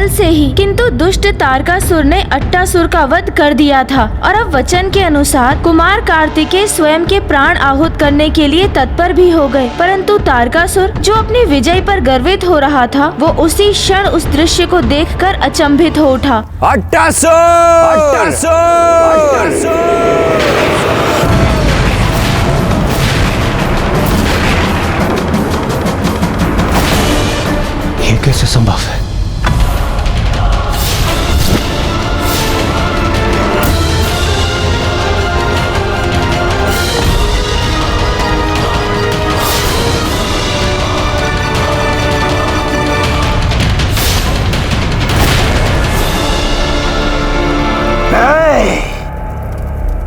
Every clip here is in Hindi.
कल से ही, किंतु दुष्ट तारकासुर ने अट्टासुर का वध कर दिया था और अब वचन के अनुसार कुमार कार्तिकेय स्वयं के प्राण आहूत करने के लिए तत्पर भी हो गए। परंतु तारकासुर जो अपनी विजय पर गर्वित हो रहा था, वो उसी क्षण उस दृश्य को देखकर अचंभित हो उठा। अट्टासुर! ये कैसे संभव है?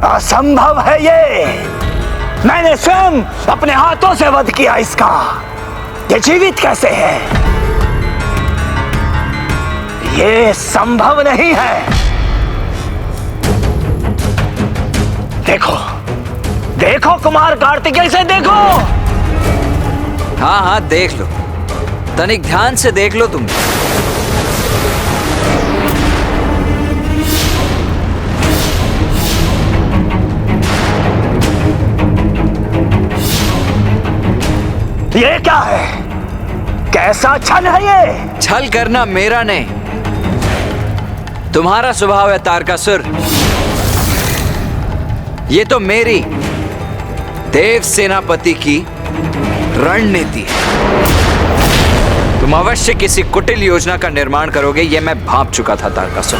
असंभव है ये। मैंने स्वयं अपने हाथों से वध किया इसका। ये जीवित कैसे है? ये संभव नहीं है। देखो, देखो कुमार कार्तिकेय से देखो। हाँ हाँ देख लो, तनिक ध्यान से देख लो तुम। ये क्या है? कैसा छल है ये? छल करना मेरा नहीं, तुम्हारा स्वभाव है तारकासुर। ये तो मेरी देव सेनापति की रणनीति है। तुम अवश्य किसी कुटिल योजना का निर्माण करोगे, ये मैं भांप चुका था तारकासुर।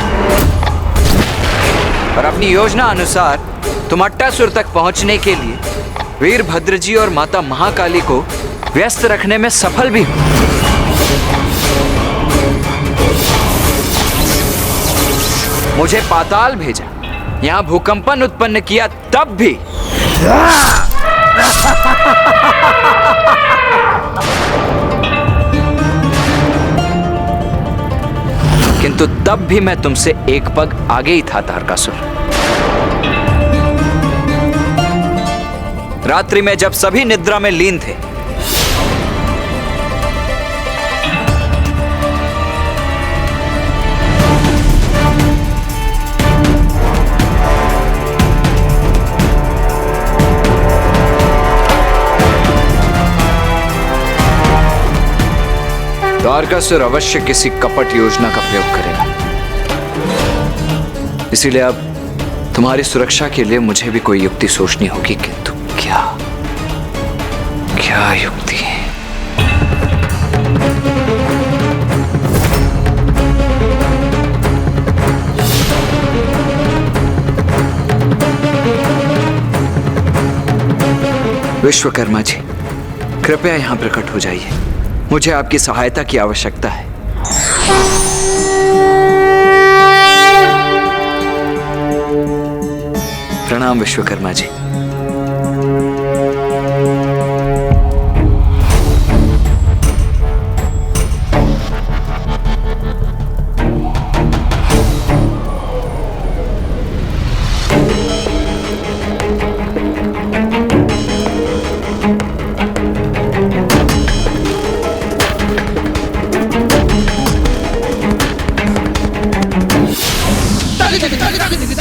और अपनी योजना अनुसार तुम अट्टासुर तक पहुंचने के लिए वीरभद्र जी और माता महाकाली को व्यस्त रखने में सफल भी हो। मुझे पाताल भेजा, यहां भूकंपन उत्पन्न किया, तब भी किंतु तब भी मैं तुमसे एक पग आगे ही था तारकासुर। रात्रि में जब सभी निद्रा में लीन थे, तारकासुर अवश्य किसी कपट योजना का प्रयोग करेगा। इसीलिए अब तुम्हारी सुरक्षा के लिए मुझे भी कोई युक्ति सोचनी होगी, किंतु क्या क्या युक्ति है? विश्वकर्मा जी, कृपया यहां प्रकट हो जाइए। मुझे आपकी सहायता की आवश्यकता है। प्रणाम विश्वकर्मा जी।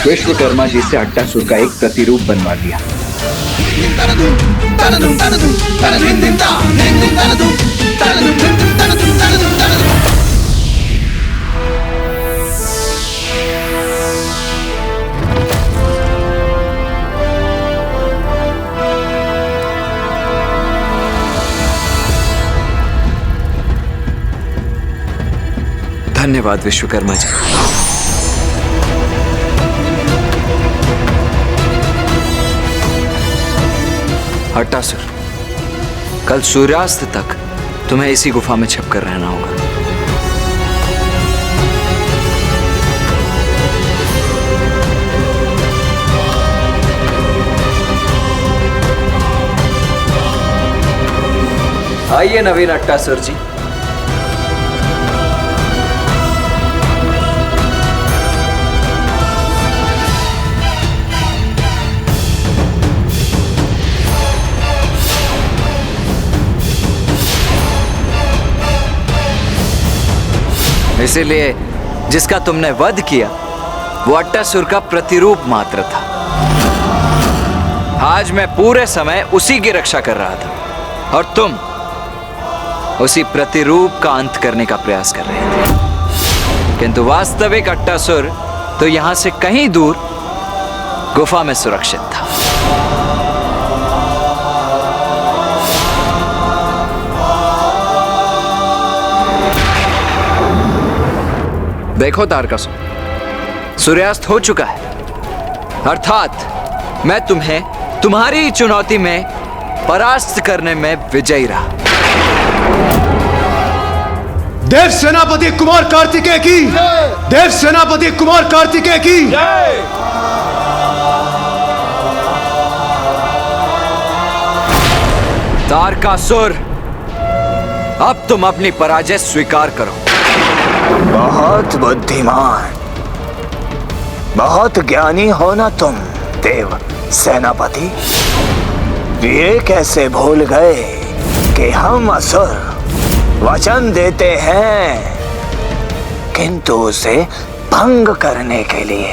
विश्वकर्मा जी से अट्टासुर का एक प्रतिरूप बनवा लिया। धन्यवाद विश्वकर्मा जी। अट्टासुर, कल सूर्यास्त तक तुम्हें इसी गुफा में छिपकर रहना होगा। आइए नवीन अट्टासुर जी। इसीलिए जिसका तुमने वध किया वो अट्टासुर का प्रतिरूप मात्र था। आज मैं पूरे समय उसी की रक्षा कर रहा था और तुम उसी प्रतिरूप का अंत करने का प्रयास कर रहे थे। किंतु वास्तविक अट्टासुर तो यहां से कहीं दूर गुफा में सुरक्षित था। देखो तारकासुर, सूर्यास्त हो चुका है, अर्थात मैं तुम्हें तुम्हारी चुनौती में परास्त करने में विजयी रहा। देव सेनापति कुमार कार्तिकेय की, देव सेनापति कुमार कार्तिकेय की। तारकासुर, अब तुम अपनी पराजय स्वीकार करो। बहुत बुद्धिमान, बहुत ज्ञानी हो ना तुम देव सेनापति। ये कैसे भूल गए कि हम असुर वचन देते हैं किंतु उसे भंग करने के लिए।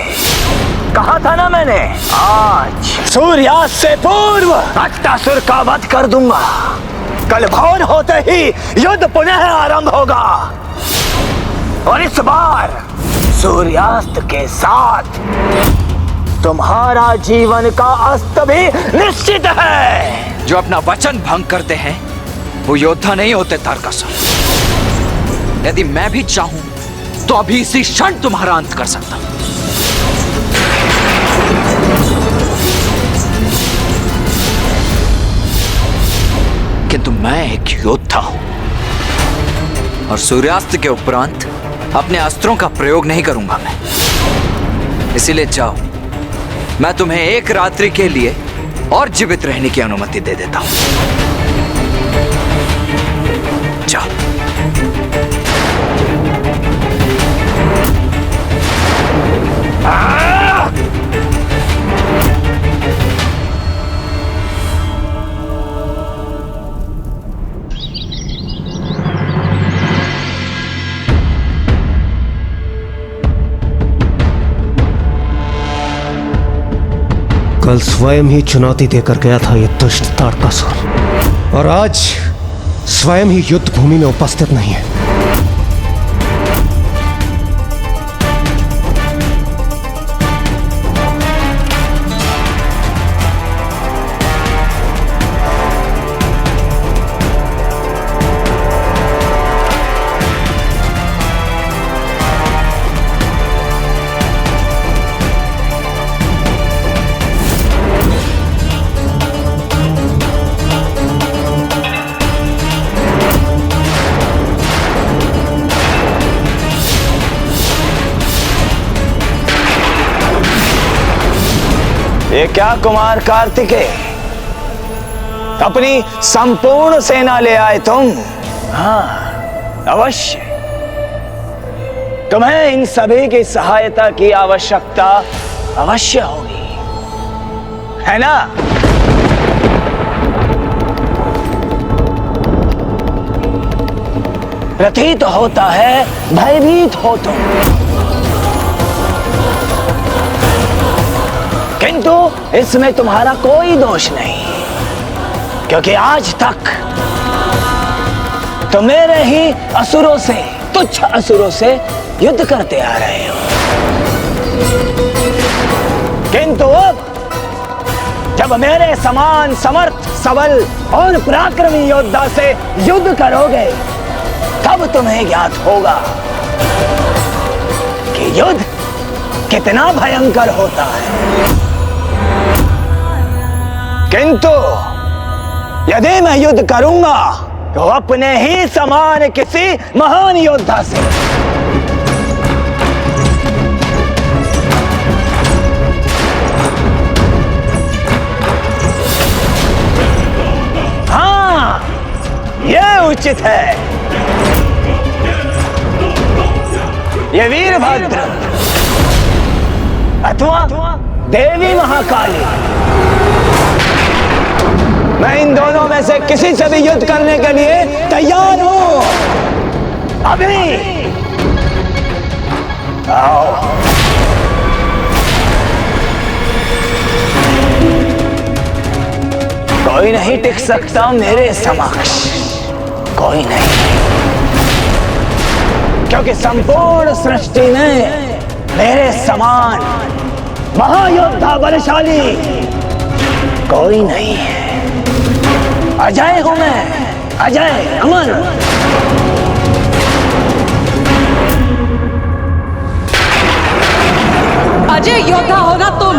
कहा था ना मैंने, आज सूर्यास्त से पूर्व अट्टासुर का वध कर दूंगा। कल भोर होते ही युद्ध पुनः आरंभ होगा और इस बार सूर्यास्त के साथ तुम्हारा जीवन का अस्त भी निश्चित है। जो अपना वचन भंग करते हैं वो योद्धा नहीं होते तारकासुर। यदि मैं भी चाहूं तो अभी इसी क्षण तुम्हारा अंत कर सकता हूं। किंतु मैं एक योद्धा हूं और सूर्यास्त के उपरांत अपने अस्त्रों का प्रयोग नहीं करूंगा मैं। इसीलिए जाओ, मैं तुम्हें एक रात्रि के लिए और जीवित रहने की अनुमति दे देता हूं। जाओ। कल स्वयं ही चुनौती देकर गया था ये दुष्ट तारकासुर और आज स्वयं ही युद्ध भूमि में उपस्थित नहीं है। ये क्या कुमार कार्तिकेय, अपनी संपूर्ण सेना ले आए तुम? हाँ, अवश्य। तुम्हें इन सभी की सहायता की आवश्यकता अवश्य होगी, है ना? प्रतीत होता है भयभीत हो तुम, किंतु इसमें तुम्हारा कोई दोष नहीं, क्योंकि आज तक तुम मेरे ही असुरों से, तुच्छ असुरों से युद्ध करते आ रहे हो। किंतु अब जब मेरे समान समर्थ, सबल और पराक्रमी योद्धा से युद्ध करोगे, तब तुम्हें ज्ञात होगा कि युद्ध कितना भयंकर होता है। किंतु यदि मैं युद्ध करूंगा तो अपने ही समान किसी महान योद्धा से। हाँ, यह उचित है। ये वीरभद्र अथवा देवी महाकाली, मैं इन दोनों में से किसी से भी युद्ध करने के लिए तैयार हूं। अभी आओ। कोई नहीं टिक सकता मेरे समक्ष, कोई नहीं, क्योंकि संपूर्ण सृष्टि में मेरे समान महायोद्धा बलशाली कोई नहीं है। अजय हूं मैं, अजय अमर। अजय योद्धा हो ना तुम,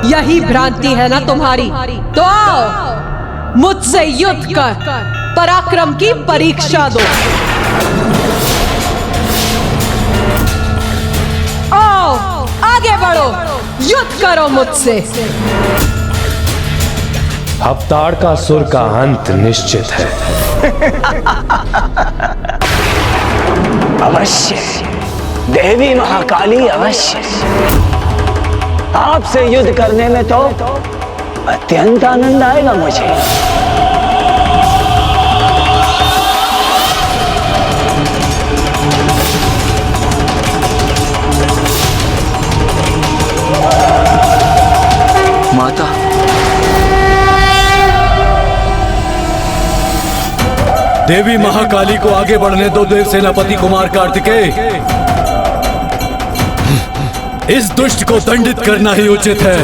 यही भ्रांति है ना तुम्हारी। तो आओ मुझसे युद्ध कर पराक्रम की परीक्षा दो। आओ आगे बढ़ो, युद्ध करो मुझसे। अब ताड़कासुर का अंत निश्चित है। अवश्य देवी महाकाली, अवश्य। आपसे युद्ध करने में तो अत्यंत आनंद आएगा मुझे। माता, देवी महाकाली को आगे बढ़ने दो देव सेनापति कुमार कार्तिकेय। इस दुष्ट को दंडित करना ही उचित है।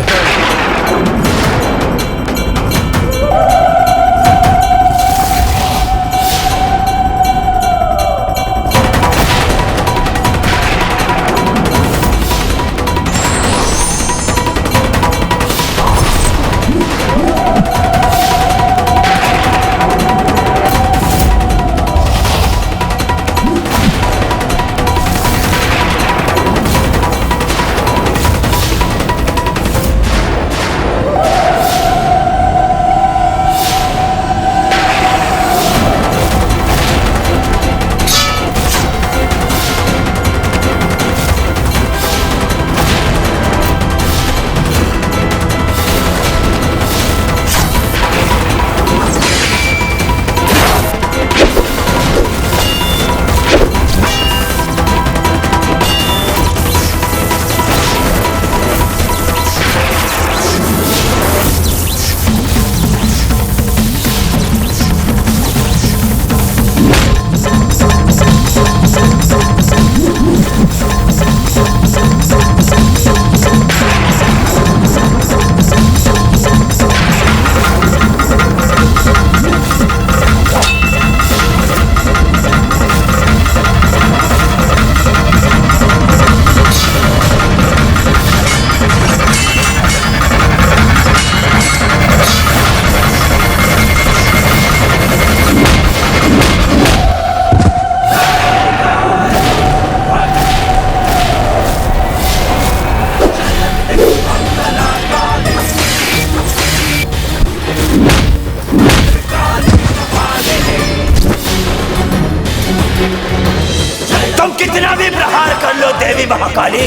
महाकाली,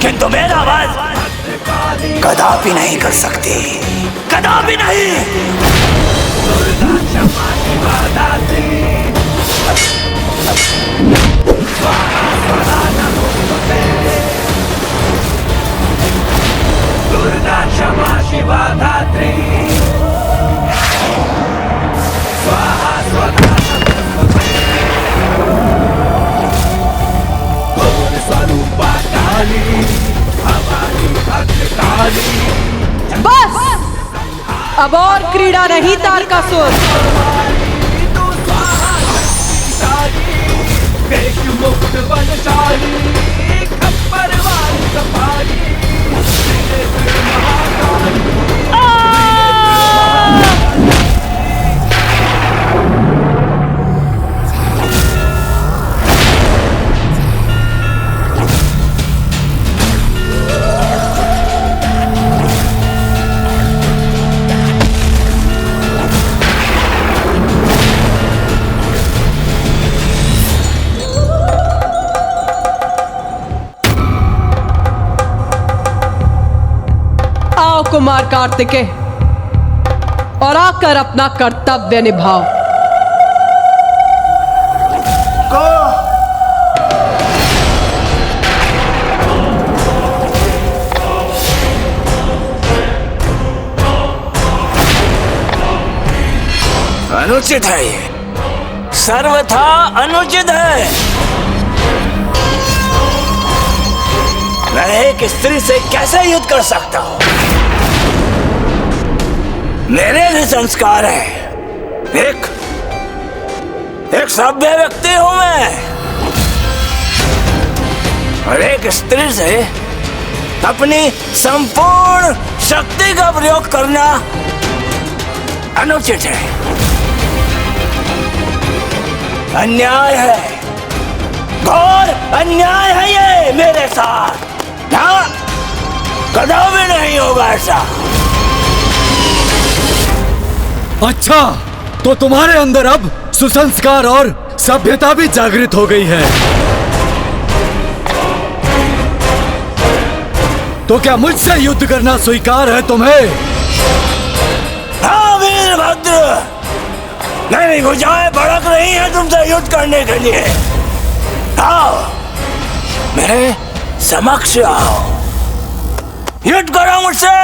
किंतु मेरा वध कदापि नहीं कर सकती, कदापि नहीं। दुर्गा क्षमा शिवा धात्री स्वाहा स्वधा स्वरूपा काली हमारी भद्रकाली। बस अब और क्रीड़ा नहीं तारकासुर। मुक्त बलशाली खप्पर वाली सफारी कुमार कार्तिकेय और आकर अपना कर्तव्य निभाओ। अनुचित है, ये सर्वथा अनुचित है। मैं एक स्त्री से कैसे युद्ध कर सकता हूं? मेरे भी संस्कार है। एक सभ्य व्यक्ति हूं मैं, और एक स्त्री से अपनी संपूर्ण शक्ति का प्रयोग करना अनुचित है, अन्याय है, घोर अन्याय है ये मेरे साथ। हाँ, कदापि नहीं होगा ऐसा। अच्छा, तो तुम्हारे अंदर अब सुसंस्कार और सभ्यता भी जागृत हो गई है। तो क्या मुझसे युद्ध करना स्वीकार है तुम्हें? हाँ वीरभद्र, मेरी भुजाएं भड़क रही हैं तुमसे युद्ध करने के लिए। आओ, मेरे समक्ष आओ, युद्ध करो मुझसे।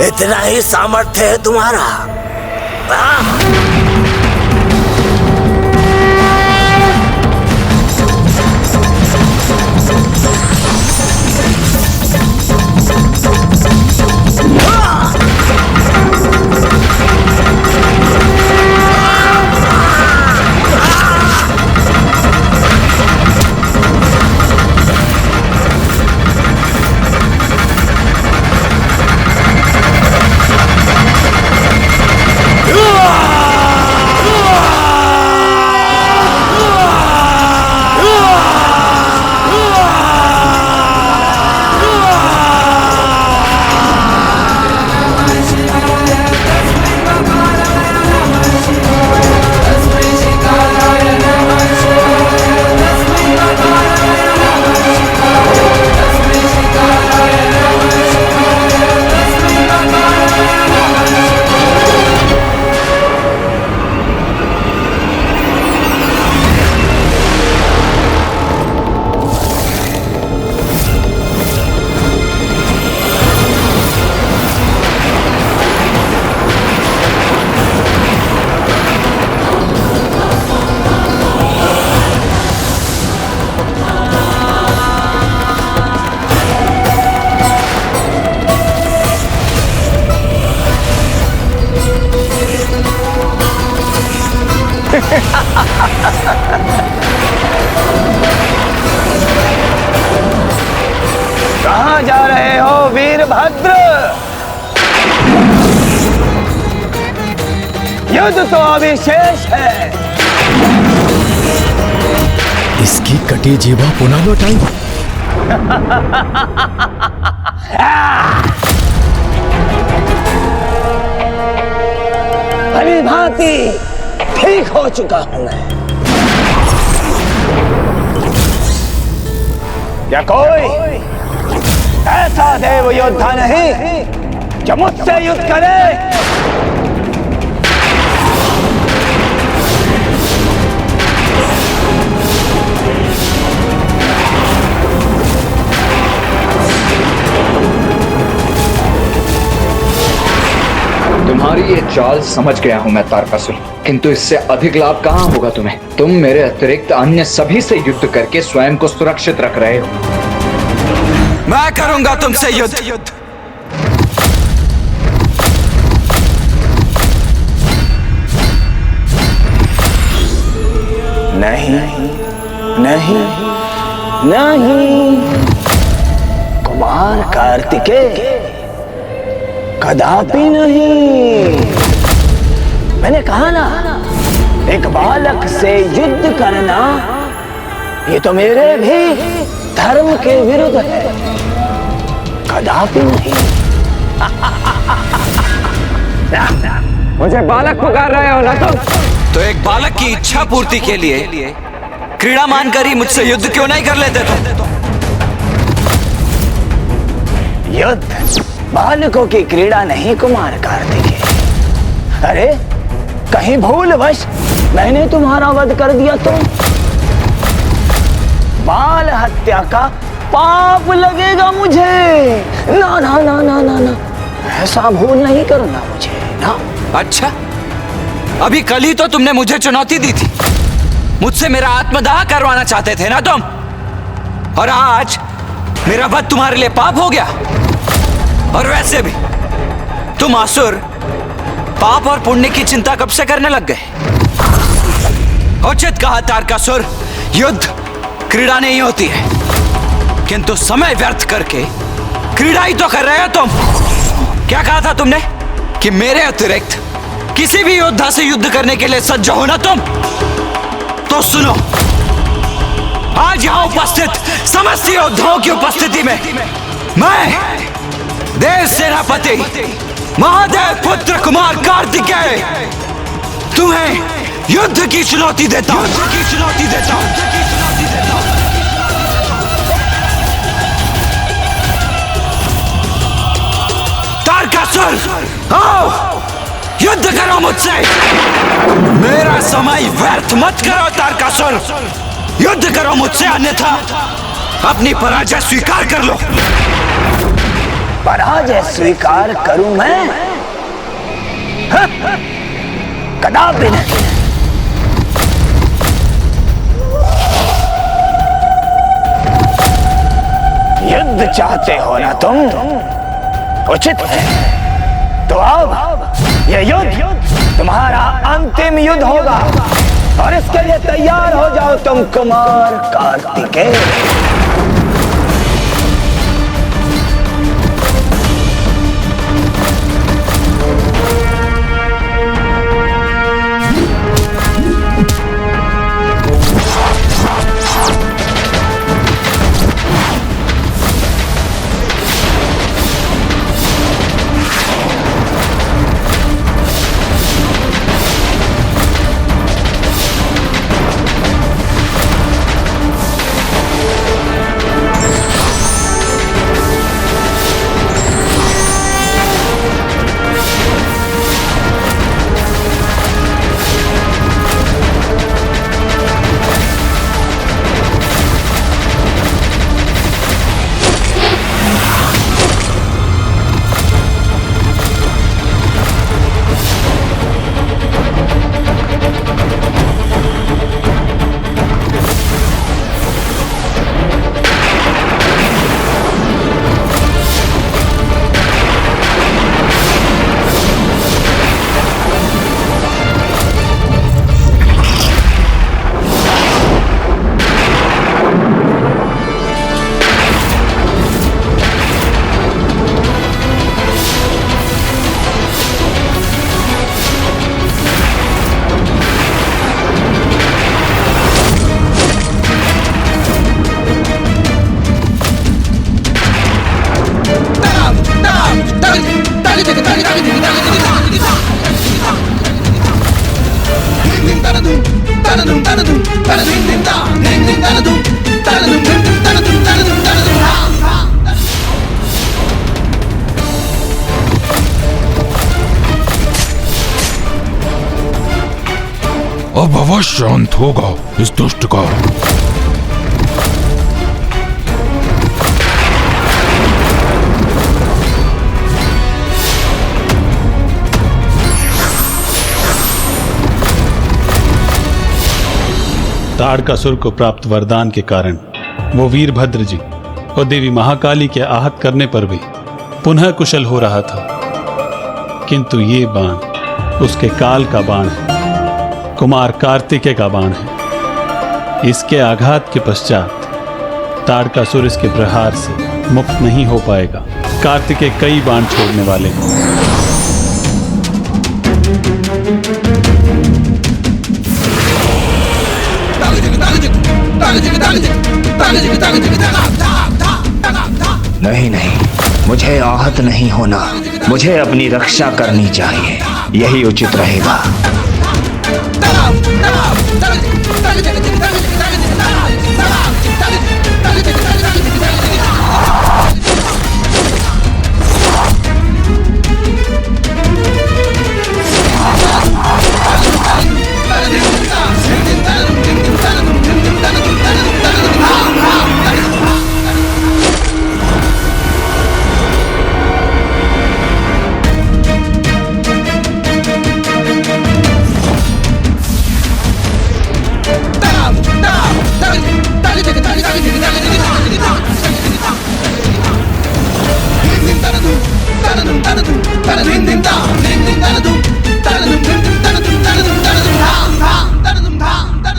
इतना ही सामर्थ्य है तुम्हारा? कहाँ जा रहे हो वीरभद्र? युद्ध तो अभी शेष है। इसकी कटी जीवा पुनः लौटाई। भली भांति ठीक हो चुका हूं मैं। क्या कोई ऐसा देव योद्धा नहीं जो मुझसे युद्ध करे? तुम्हारी ये चाल समझ गया हूं मैं तारकासुर, किंतु इससे अधिक लाभ कहां होगा तुम्हें? तुम मेरे अतिरिक्त अन्य सभी से युद्ध करके स्वयं को सुरक्षित रख रहे हो। मैं करूंगा तुमसे युद्ध। नहीं नहीं नहीं कुमार कार्तिकेय, कदापि नहीं। मैंने कहा ना, एक बालक से युद्ध करना ये तो मेरे भी धर्म के विरुद्ध है। कदापि नहीं। मुझे बालक पुकार रहे हो ना तुम? तो एक बालक की इच्छा पूर्ति के लिए क्रीड़ा मानकर ही मुझसे युद्ध क्यों नहीं कर लेते तुम? युद्ध बालकों की क्रीड़ा नहीं कुमार कार्तिकेय। अरे कहीं भूलवश मैंने तुम्हारा वध कर दिया तो बाल हत्या का पाप लगेगा मुझे। ना ना ना ना ना ना, ऐसा भूल नहीं करना मुझे ना। अच्छा, अभी कल ही तो तुमने मुझे चुनौती दी थी, मुझसे मेरा आत्मदाह करवाना चाहते थे ना तुम, और आज मेरा वध तुम्हारे लिए पाप हो गया। और वैसे भी तुम असुर पाप और पुण्य की चिंता कब से करने लग गए? उचित कहा तारकासुर, युद्ध क्रीड़ा नहीं होती है, किंतु समय व्यर्थ करके क्रीड़ा ही तो कर रहे हो तुम। क्या कहा था तुमने कि मेरे अतिरिक्त किसी भी योद्धा से युद्ध करने के लिए सज्ज हो ना तुम? तो सुनो, आज यहां उपस्थित समस्त योद्धाओं की उपस्थिति में मैं देव सेनापति महादेव पुत्र कुमार कार्तिकेय तुम्हें युद्ध की चुनौती देता हूं। तारकासुर, आओ युद्ध करो मुझसे। मेरा समय व्यर्थ मत करो तारकासुर, युद्ध करो मुझसे, अन्यथा अपनी पराजय स्वीकार कर लो। पराजय स्वीकार करूं मैं? हाँ? कदापि नहीं। युद्ध चाहते हो ना तुम? उचित है, तो अब यह युद्ध तुम्हारा अंतिम युद्ध होगा, और इसके लिए तैयार हो जाओ तुम कुमार कार्तिकेय। अवश्य अंत होगा इस दुष्ट का। तारकासुर को प्राप्त वरदान के कारण वो वीरभद्र जी और देवी महाकाली के आहत करने पर भी पुनः कुशल हो रहा था, किंतु ये बाण उसके काल का बाण है, कुमार कार्तिकेय का बाण है। इसके आघात के पश्चात तारकासुर इसके प्रहार से मुक्त नहीं हो पाएगा। कार्तिकेय कई बाण छोड़ने वाले हैं। नहीं नहीं, मुझे आहत नहीं होना, मुझे अपनी रक्षा करनी चाहिए, यही उचित रहेगा।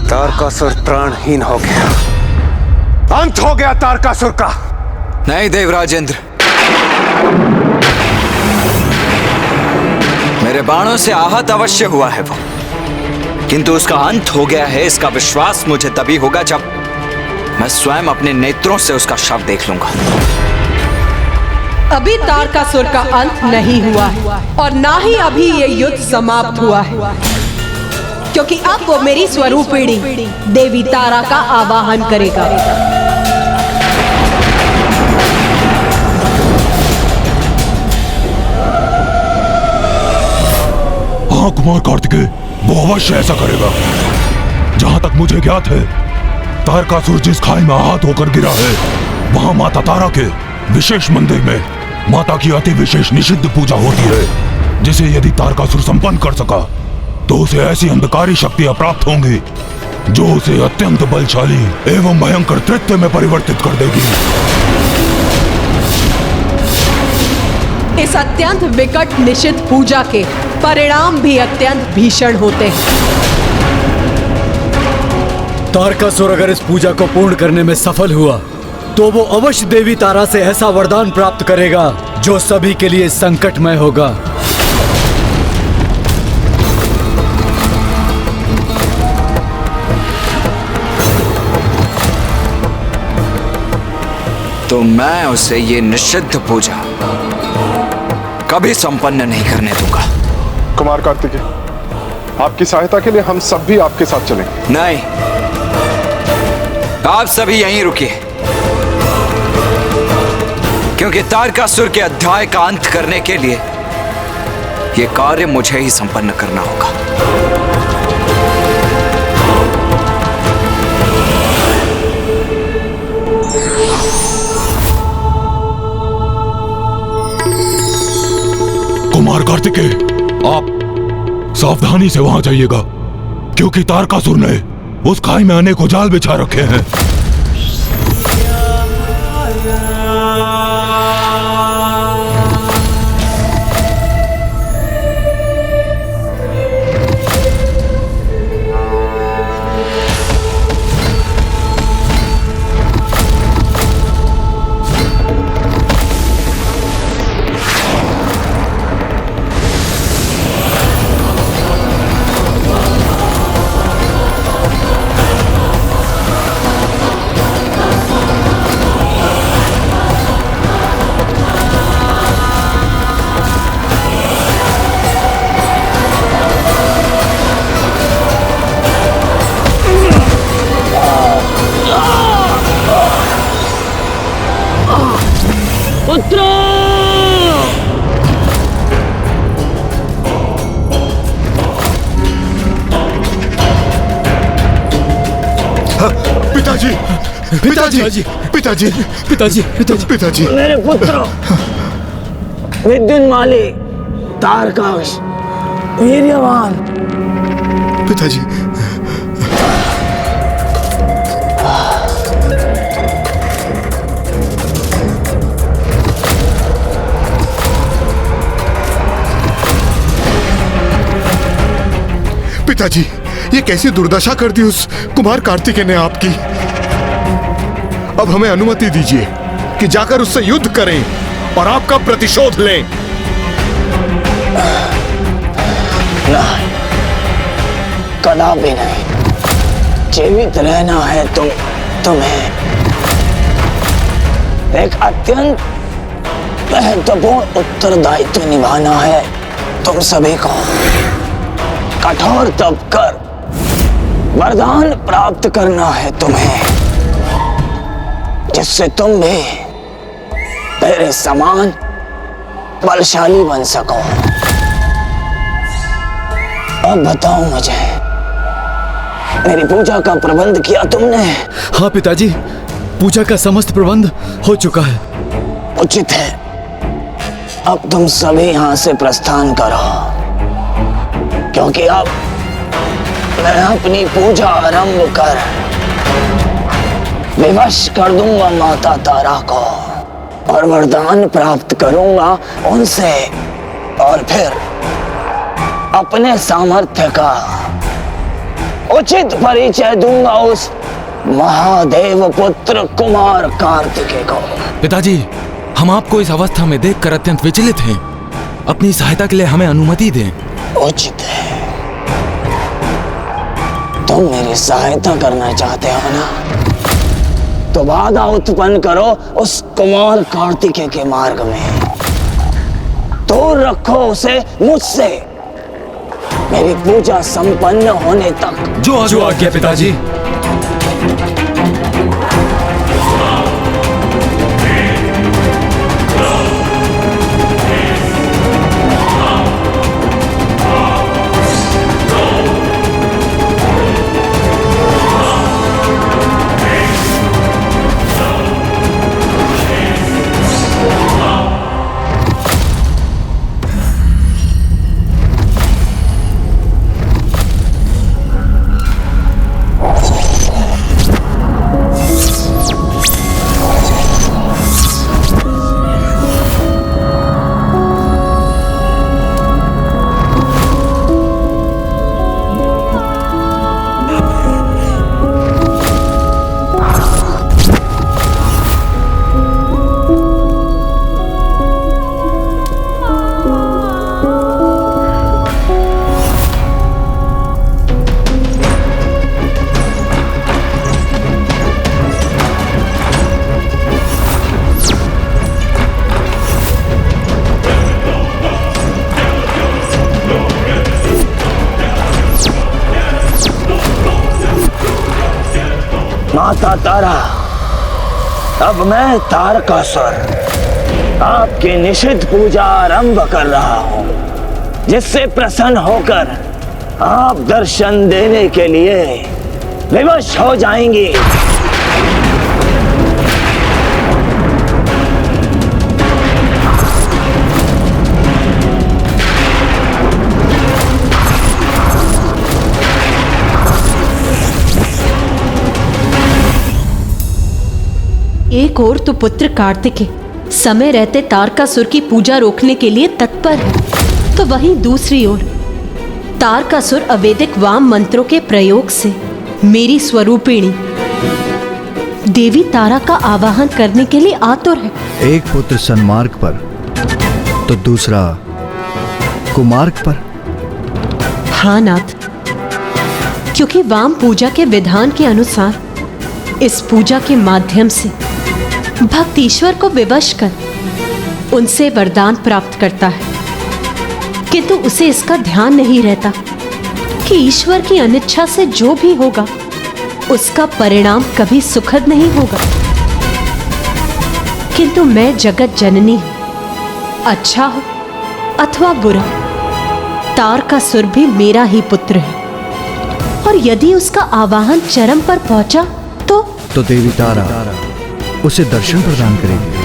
तारकासुर प्राणहीन हो गया, अंत हो गया तारकासुर का। नहीं देवराजेंद्र, मेरे बाणों से आहत अवश्य हुआ है वो, किंतु उसका अंत हो गया है, इसका विश्वास मुझे तभी होगा जब मैं स्वयं अपने नेत्रों से उसका शव देख लूंगा। अभी तारकासुर का अंत नहीं हुआ है और ना ही अभी ये युद्ध समाप्त हुआ है, क्योंकि अब वो मेरी स्वरूपिणी देवी तारा का आवाहन करेगा। हाँ कुमार कार्तिकेय, वो अवश्य ऐसा करेगा। जहां तक मुझे ज्ञात है, तारकासुर जिस खाई में आहत होकर गिरा है, वहां माता तारा के विशेष मंदिर में माता की अति विशेष निषिद्ध पूजा होती है, जिसे यदि तारकासुर संपन्न कर सका तो उसे ऐसी अंधकारी शक्तियां प्राप्त होंगी जो उसे अत्यंत बलशाली एवं भयंकर तृत्य में परिवर्तित कर देगी। इस अत्यंत विकट निषिद्ध पूजा के परिणाम भी अत्यंत भीषण होते हैं। तारकासुर अगर इस पूजा को पूर्ण करने में सफल हुआ तो वो अवश्य देवी तारा से ऐसा वरदान प्राप्त करेगा जो सभी के लिए संकटमय होगा। तो मैं उसे ये निषिद्ध पूजा कभी संपन्न नहीं करने दूंगा। कुमार कार्तिकेय, आपकी सहायता के लिए हम सब भी आपके साथ चलेंगे। नहीं, आप सभी यहीं रुकिए, क्योंकि तारकासुर के अध्याय का अंत करने के लिए यह कार्य मुझे ही संपन्न करना होगा। कुमार कार्तिकेय, आप सावधानी से वहां जाइएगा, क्योंकि तारकासुर ने उस खाई में अनेकों जाल बिछा रखे हैं। पिताजी पिताजी पिताजी पिताजी पिताजी पिताजी मेरे पुत्रों, विद्युन्माली, तारकाश, वीर्यवान, पिताजी। पिताजी, ये कैसी दुर्दशा कर दी उस कुमार कार्तिकेय ने आपकी। अब हमें अनुमति दीजिए कि जाकर उससे युद्ध करें और आपका प्रतिशोध लें। नहीं, कदापि नहीं। जीवित रहना है तुम्हें एक अत्यंत महत्वपूर्ण उत्तरदायित्व निभाना है। तुम सभी को कठोर तप कर वरदान प्राप्त करना है तुम्हें, जिससे तुम भी मेरे समान बलशाली बन सको। अब बताओ मुझे, मेरी पूजा का प्रबंध किया तुमने? हाँ पिताजी, पूजा का समस्त प्रबंध हो चुका है। उचित है, अब तुम सभी यहाँ से प्रस्थान करो, क्योंकि अब मैं अपनी पूजा आरंभ कर विवश कर दूंगा माता तारा को और वरदान प्राप्त करूंगा उनसे, और फिर अपने सामर्थ्य का उचित परिचय दूंगा उस महादेव पुत्र कुमार कार्तिकेय को। पिताजी, हम आपको इस अवस्था में देखकर अत्यंत विचलित हैं। अपनी सहायता के लिए हमें अनुमति दें। उचित है, तुम मेरी सहायता करना चाहते हो ना, तो बाधा उत्पन्न करो उस कुमार कार्तिकेय के मार्ग में। दूर रखो उसे मुझसे मेरी पूजा संपन्न होने तक। जो आज्ञा पिताजी। माता तारा, अब मैं तारकासुर आपकी निषिद्ध पूजा आरंभ कर रहा हूं, जिससे प्रसन्न होकर आप दर्शन देने के लिए विवश हो जाएंगी। एक और तो पुत्र कार्तिकेय समय रहते तारकासुर की पूजा रोकने के लिए तत्पर है, तो वहीं दूसरी ओर तारकासुर अवैदिक वाम मंत्रों के प्रयोग से मेरी स्वरूपिणी देवी तारा का आवाहन करने के लिए आतुर है। एक पुत्र सन्मार्ग पर तो दूसरा कुमार्ग पर। हाँ नाथ, क्योंकि वाम पूजा के विधान के अनुसार इस पूजा के माध्यम से भक्त ईश्वर को विवश कर उनसे वरदान प्राप्त करता है, किंतु उसे इसका ध्यान नहीं रहता कि ईश्वर की अनिच्छा से जो भी होगा उसका परिणाम कभी सुखद नहीं होगा। किंतु मैं जगत जननी हूं, अच्छा हो अथवा बुरा, तारकासुर भी मेरा ही पुत्र है, और यदि उसका आवाहन चरम पर पहुंचा तो देवी तारा उसे दर्शन प्रदान करेगी।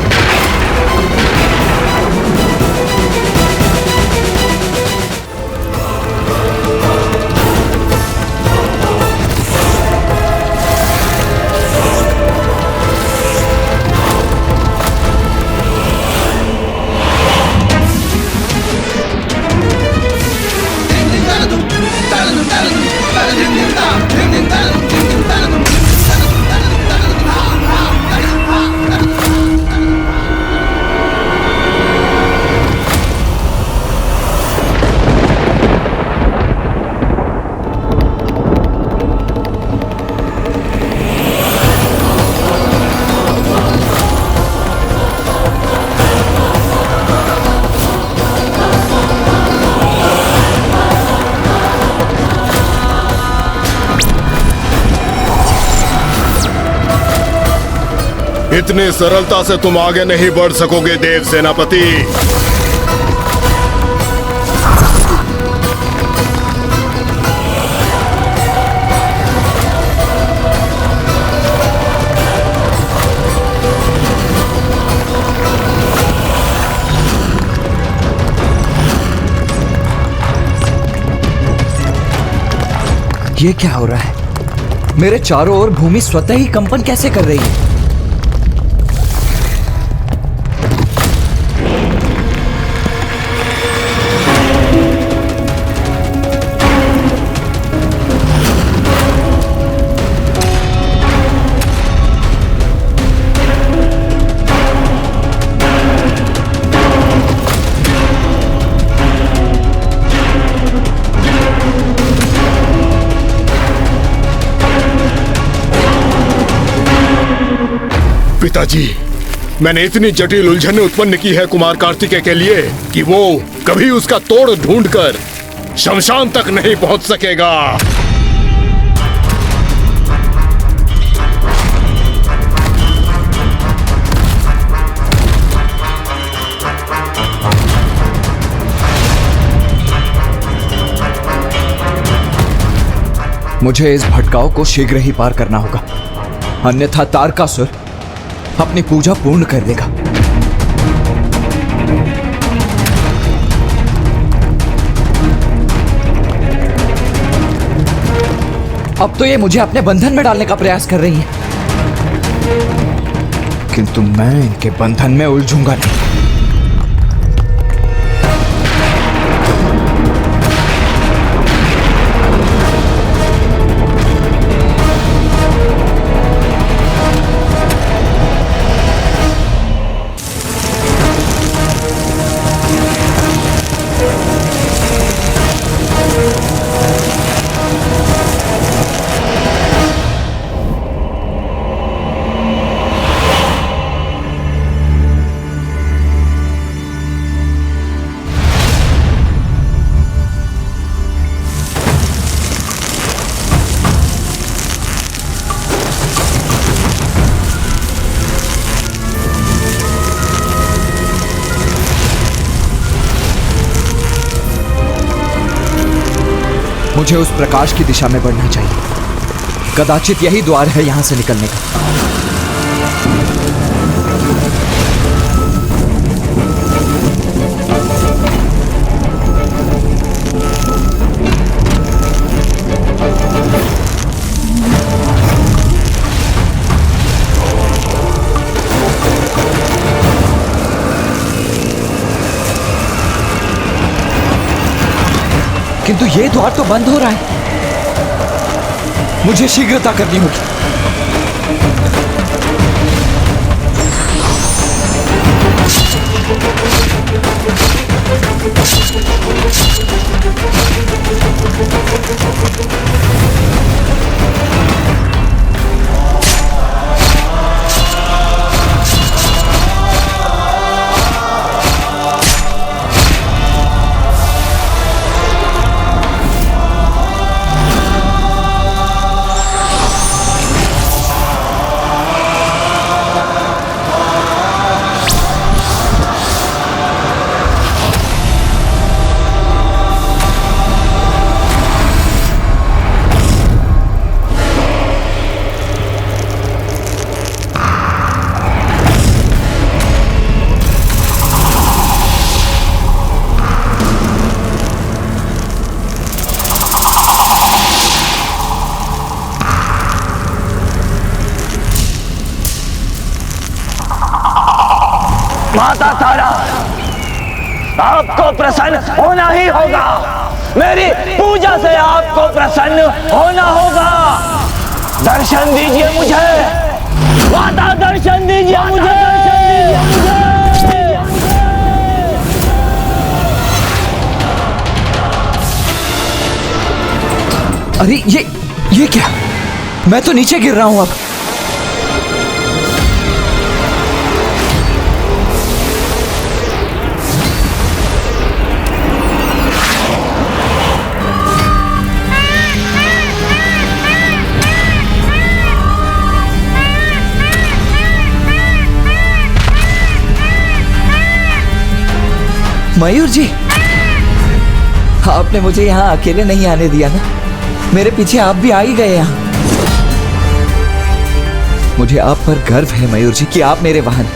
इतनी सरलता से तुम आगे नहीं बढ़ सकोगे देव सेनापति। ये क्या हो रहा है? मेरे चारों ओर भूमि स्वतः ही कंपन कैसे कर रही है? पिताजी, मैंने इतनी जटिल उलझनें उत्पन्न की है कुमार कार्तिकेय के लिए कि वो कभी उसका तोड़ ढूंढकर शमशान तक नहीं पहुंच सकेगा। मुझे इस भटकाव को शीघ्र ही पार करना होगा, अन्यथा तारकासुर अपनी पूजा पूर्ण कर देगा। अब तो ये मुझे अपने बंधन में डालने का प्रयास कर रही है, किंतु मैं इनके बंधन में उलझूंगा नहीं। मुझे उस प्रकाश की दिशा में बढ़ना चाहिए। कदाचित यही द्वार है यहां से निकलने का। किंतु ये द्वार तो बंद हो रहा है, मुझे शीघ्रता करनी होगी। माता तारा, आपको प्रसन्न होना ही होगा। मेरी पूजा से आपको प्रसन्न होना होगा। दर्शन दीजिए मुझे माता, दर्शन दीजिए मुझे। अरे ये क्या? मैं तो नीचे गिर रहा हूं अब। मयूर जी, आपने मुझे यहाँ अकेले नहीं आने दिया ना? मेरे पीछे आप भी आ ही गए यहाँ। मुझे आप पर गर्व है मयूर जी कि आप मेरे वाहन।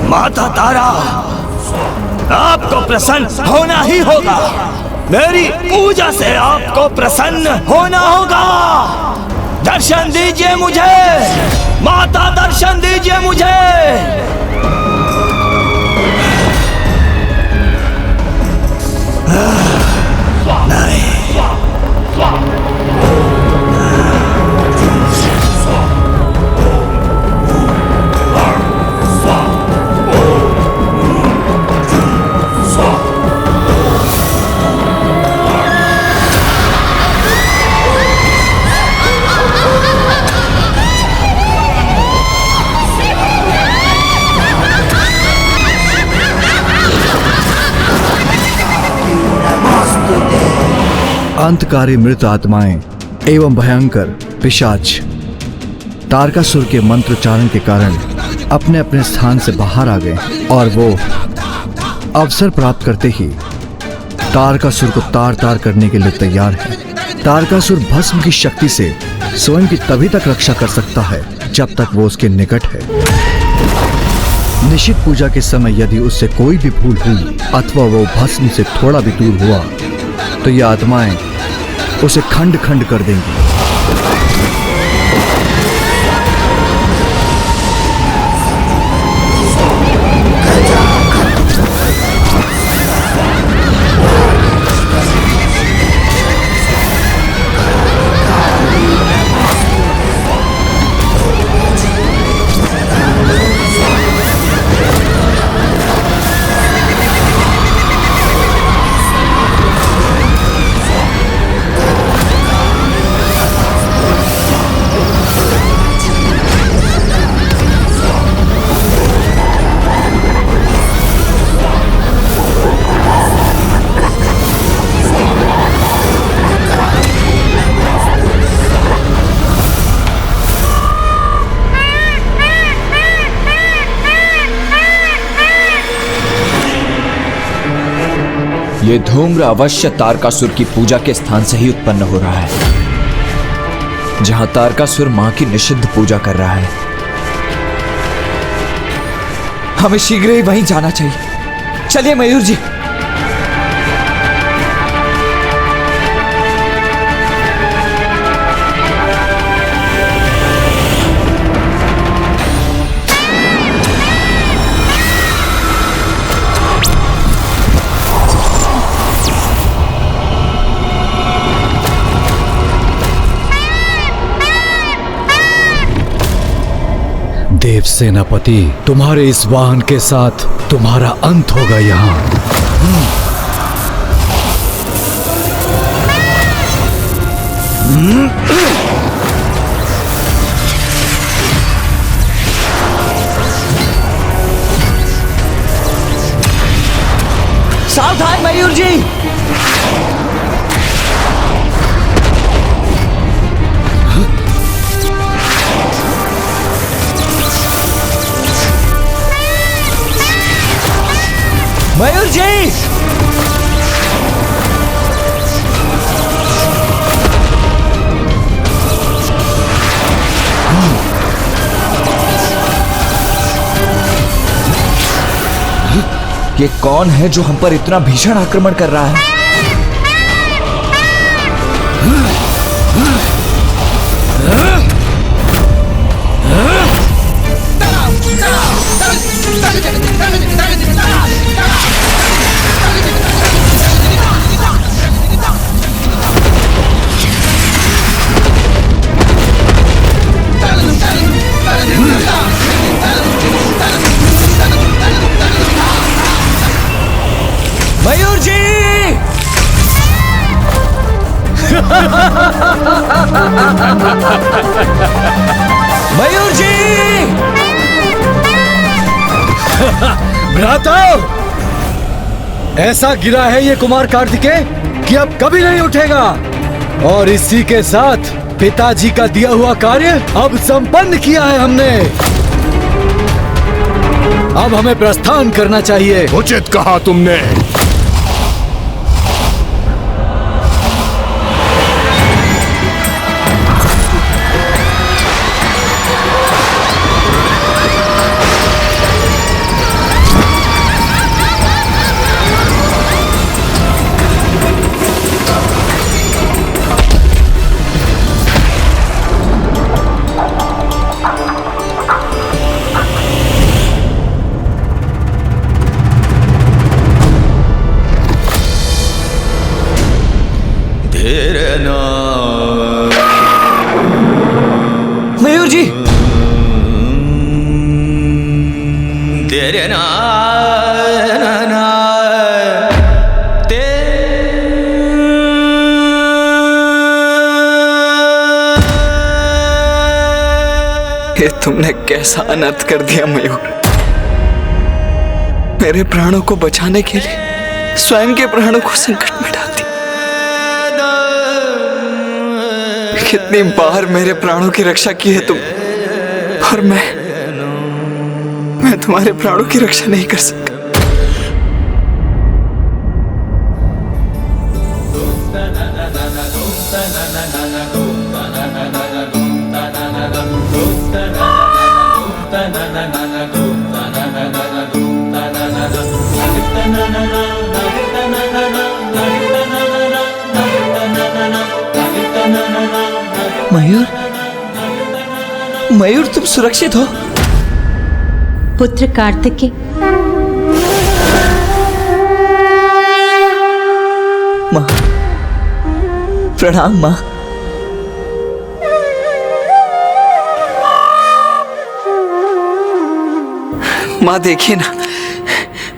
माता तारा, आपको प्रसन्न होना ही होगा। मेरी पूजा से आपको प्रसन्न होना होगा। दर्शन दीजिए मुझे माता, दर्शन दीजिए मुझे। नहीं, अंतकारी मृत आत्माएं एवं भयंकर पिशाच तारकासुर के मंत्रोच्चारण के कारण अपने अपने स्थान से बाहर आ गए और वो अवसर प्राप्त करते ही तारकासुर को तार तार करने के लिए तैयार है। तारकासुर भस्म की शक्ति से स्वयं की तभी तक रक्षा कर सकता है जब तक वो उसके निकट है। निश्चित पूजा के समय यदि उससे कोई भी भूल हुई अथवा वो भस्म से थोड़ा भी दूर हुआ तो ये आत्माएं उसे खंड खंड कर देंगी। ये धूम्र अवश्य तारकासुर की पूजा के स्थान से ही उत्पन्न हो रहा है, जहां तारकासुर मां की निषिद्ध पूजा कर रहा है। हमें शीघ्र ही वहीं जाना चाहिए। चलिए मयूर जी। देव सेनापति, तुम्हारे इस वाहन के साथ तुम्हारा अंत होगा यहाँ। सावधान मयूर जी। मयूर जी, ये कौन है जो हम पर इतना भीषण आक्रमण कर रहा है? मयूर जी! मयूर जी! भ्राता, ऐसा गिरा है ये कुमार कार्तिकेय कि अब कभी नहीं उठेगा। और इसी के साथ पिताजी का दिया हुआ कार्य अब संपन्न किया है हमने। अब हमें प्रस्थान करना चाहिए। उचित कहा तुमने। मयूर जी! ये तुमने कैसा अनर्थ कर दिया मयूर। मेरे प्राणों को बचाने के लिए स्वयं के प्राणों को संकट में डाल दिया। कितनी बार मेरे प्राणों की रक्षा की है तुम, और मैं तुम्हारे प्राणों की रक्षा नहीं कर सका। मयूर, मयूर तुम सुरक्षित हो? पुत्र कार्तिकेय, माँ, प्रणाम माँ। माँ देखिए ना,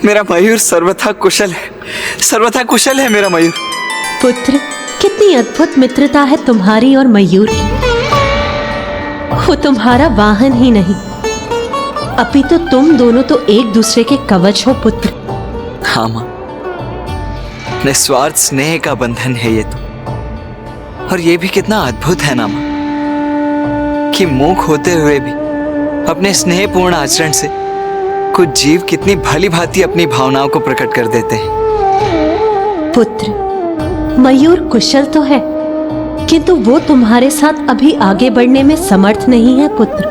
मेरा मयूर सर्वथा कुशल है, सर्वथा कुशल है मेरा मयूर। पुत्र, कितनी अद्भुत मित्रता है तुम्हारी और मयूर की। वो तुम्हारा वाहन ही नहीं, अपितु तुम दोनों तो एक दूसरे के कवच हो पुत्र। हाँ माँ, निस्वार्थ स्नेह का बंधन है ये तो। और ये भी कितना अद्भुत है ना माँ, कि मूक होते हुए भी अपने स्नेहपूर्ण आचरण से कुछ जीव कितनी भली भांति अपनी भावनाओं को प्रकट कर देते हैं। पुत्र, मयूर कुशल तो है, किंतु वो तुम्हारे साथ अभी आगे बढ़ने में समर्थ नहीं है पुत्र।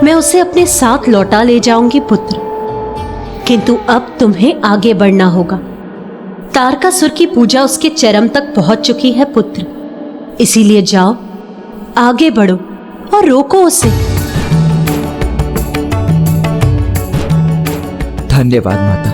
मैं उसे अपने साथ लौटा ले जाऊंगी पुत्र, किंतु अब तुम्हें आगे बढ़ना होगा। तारकासुर की पूजा उसके चरम तक पहुंच चुकी है पुत्र, इसीलिए जाओ, आगे बढ़ो और रोको उसे। धन्यवाद माता।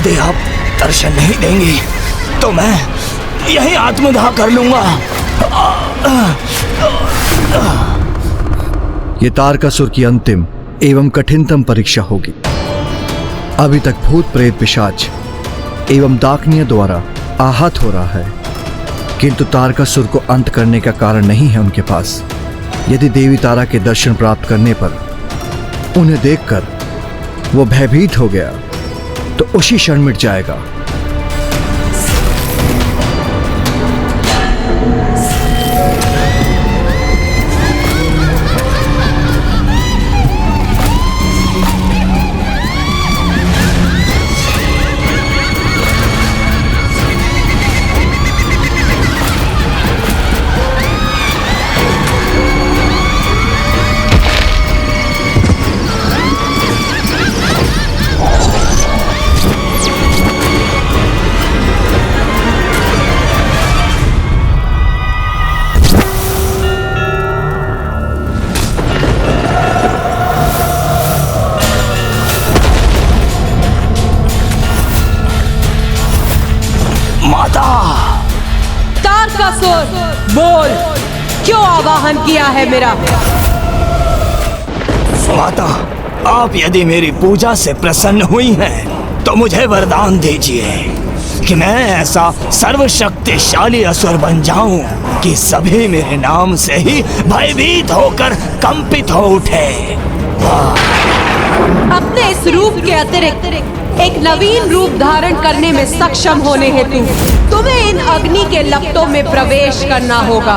यदि आप दर्शन नहीं देंगे तो मैं यही आत्मदाह कर लूंगा। ये तारकासुर की अंतिम एवं कठिनतम परीक्षा होगी। अभी तक भूत प्रेत पिशाच एवं डाकनियों द्वारा आहत हो रहा है, किंतु तारकासुर को अंत करने का कारण नहीं है उनके पास। यदि देवी तारा के दर्शन प्राप्त करने पर उन्हें देखकर वो भयभीत हो गया तो उसी क्षण मिट जाएगा। बोल, क्यों आवाहन किया है मेरा? माता, आप यदि मेरी पूजा से प्रसन्न हुई हैं, तो मुझे वरदान दीजिए कि मैं ऐसा सर्वशक्तिशाली असुर बन जाऊं कि सभी मेरे नाम से ही भयभीत होकर कंपित हो उठे। अपने इस रूप के अतिरिक्त एक नवीन रूप धारण करने में सक्षम होने हेतु तुम्हें इन अग्नि के लपटों में प्रवेश करना होगा।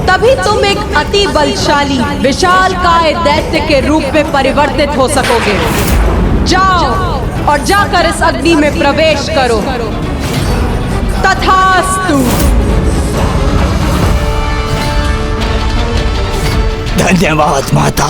तभी तुम एक अति बलशाली विशालकाय दैत्य के रूप में परिवर्तित हो सकोगे। जाओ और जाकर इस अग्नि में प्रवेश करो। तथास्तु। धन्यवाद माता।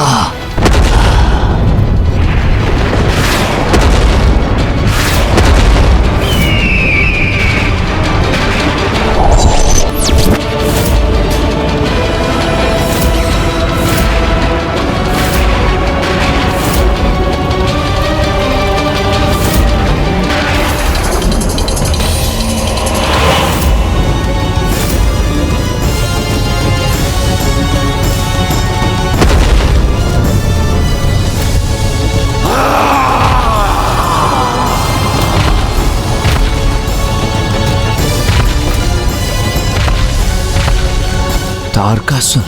तारकासुर,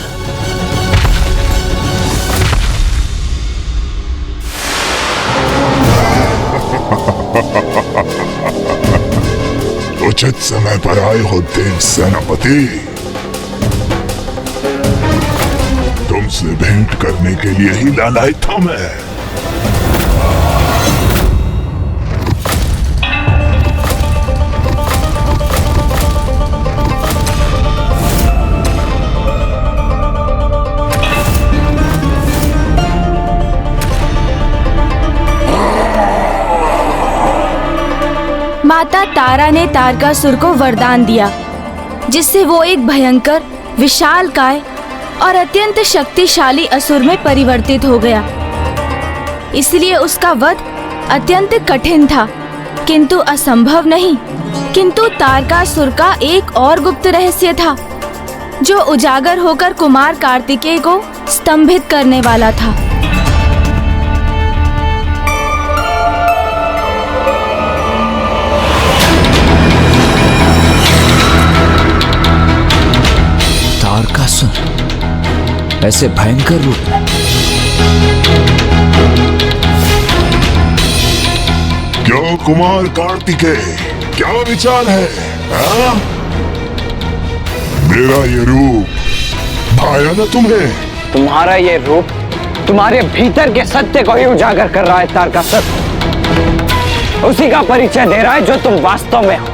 उचित समय पर आए हो देव सेनापति। तुमसे भेंट करने के लिए ही लाया था मैं। माता तारा ने तारकासुर को वरदान दिया, जिससे वो एक भयंकर, विशालकाय और अत्यंत शक्तिशाली असुर में परिवर्तित हो गया। इसलिए उसका वध अत्यंत कठिन था, किंतु असंभव नहीं। किंतु तारकासुर का एक और गुप्त रहस्य था, जो उजागर होकर कुमार कार्तिकेय को स्तंभित करने वाला था। तारकासुर ऐसे भयंकर रूप में? क्यों कुमार कार्तिकेय, क्या विचार है? हाँ? मेरा ये रूप भाया ना तुम्हें? तुम्हारा ये रूप तुम्हारे भीतर के सत्य को ही उजागर कर रहा है तारकासुर। उसी का परिचय दे रहा है जो तुम वास्तव में हो,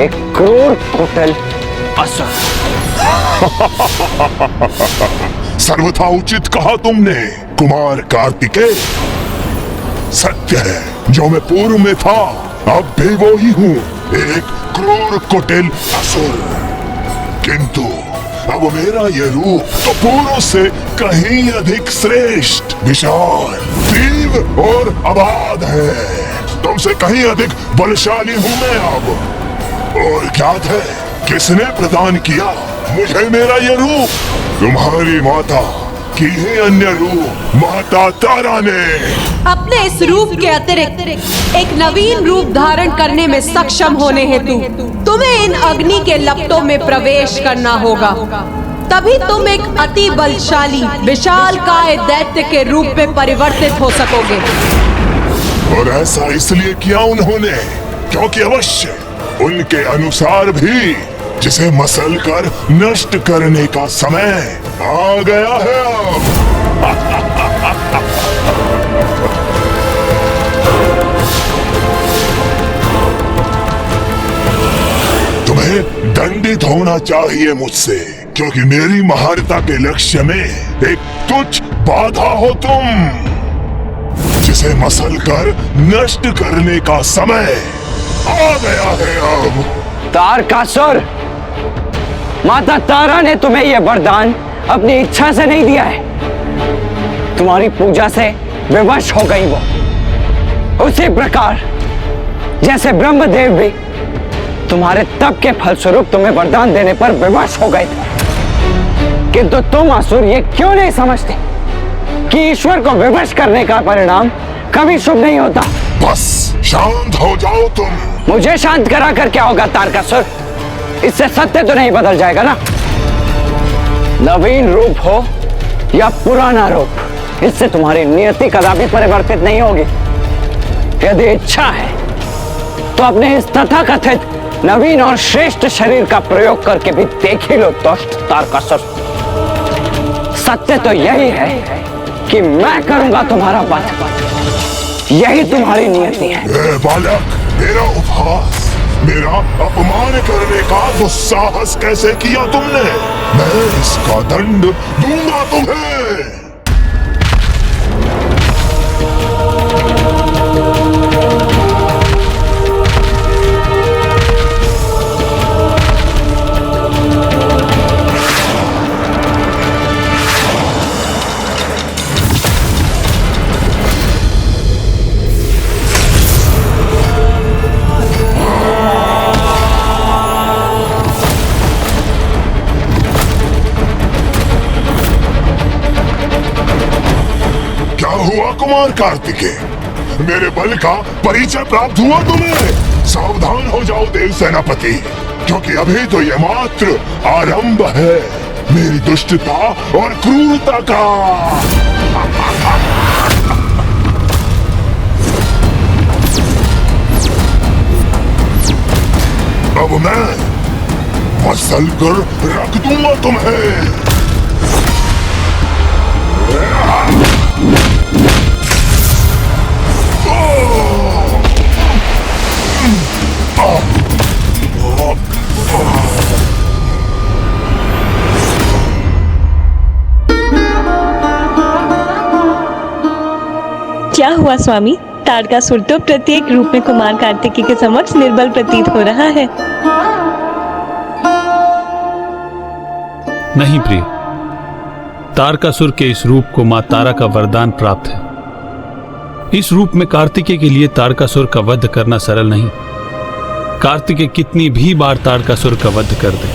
एक क्रूर कुटिल असुर। सर्वथा उचित कहा तुमने कुमार कार्तिकेय। सत्य है, जो मैं पूर्व में था अब भी वो ही हूँ, एक क्रूर कुटिल असुर। किंतु अब मेरा ये रूप तो पूर्व से कहीं अधिक श्रेष्ठ, विशाल, तीव्र और अबाध है। तुमसे कहीं अधिक बलशाली हूँ मैं अब। और ज्ञात है किसने प्रदान किया मुझे मेरा ये रूप? तुम्हारी माता की ही अन्य रूप माता तारा ने। अपने इस रूप के अतिरिक्त एक नवीन रूप धारण करने में सक्षम होने हेतु तुम्हें इन अग्नि के लपटों में प्रवेश करना होगा। तभी तुम एक अति बलशाली विशालकाय दैत्य के रूप में परिवर्तित हो सकोगे। और ऐसा इसलिए किया उन्होंने क्योंकि अवश्य उनके अनुसार भी जिसे मसल कर नष्ट करने का समय आ गया है अब। तुम्हें दंडित होना चाहिए मुझसे, क्योंकि मेरी महानता के लक्ष्य में एक तुच्छ बाधा हो तुम, जिसे मसल कर नष्ट करने का समय आ गया है अब। तारकासुर, माता तारा ने तुम्हें यह वरदान अपनी इच्छा से नहीं दिया है, तुम्हारी पूजा से विवश हो गई वो। उसी प्रकार जैसे ब्रह्मदेव भी तुम्हारे तप के फलस्वरूप तुम्हें वरदान देने पर विवश हो गए थे। किंतु तुम असुर ये क्यों नहीं समझते कि ईश्वर को विवश करने का परिणाम कभी शुभ नहीं होता। बस शांत हो जाओ तुम। मुझे शांत करा कर क्या होगा तारकासुर? इससे सत्य तो नहीं बदल जाएगा ना। नवीन रूप हो या पुराना रूप, इससे तुम्हारी नियति कदापि परिवर्तित नहीं होगी। यदि इच्छा है तो अपने इस तथाकथित नवीन और श्रेष्ठ शरीर का प्रयोग करके भी देख ही लो दुष्ट तारकासुर। सत्य तो यही है कि मैं करूंगा तुम्हारा वध, यही तुम्हारी नियति है। बालक, मेरा उपहास, मेरा अपमान करने का दुस्साहस कैसे किया तुमने? मैं इसका दंड दूंगा तुम्हें। हुआ कुमार कार्तिकेय, मेरे बल का परिचय प्राप्त हुआ तुम्हें? सावधान हो जाओ देव सेनापति, क्योंकि अभी तो ये मात्र आरंभ है मेरी दुष्टता और क्रूरता का। अब मैं मसल कर रख दूंगा तुम्हें। क्या हुआ स्वामी? तारकासुर तो प्रत्येक रूप में कुमार कार्तिकेय के समक्ष निर्बल प्रतीत हो रहा है। नहीं प्रिय, तारकासुर के इस रूप को मां तारा का वरदान प्राप्त है। इस रूप में कार्तिकेय के लिए तारकासुर का वध करना सरल नहीं। कार्तिकेय कितनी भी बार तारकासुर का वध कर दे,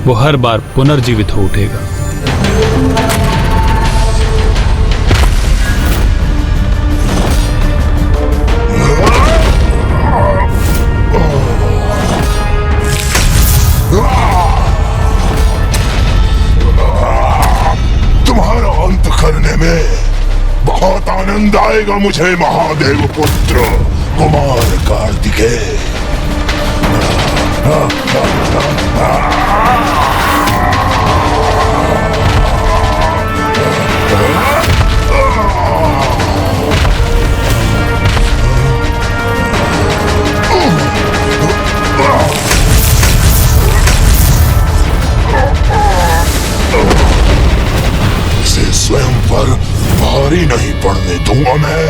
वो हर बार पुनर्जीवित हो उठेगा। तुम्हारा अंत करने में बहुत आनंद आएगा मुझे महादेव पुत्र कुमार कार्तिकेय। इसे स्वयं पर भारी नहीं पड़ने दूंगा मैं।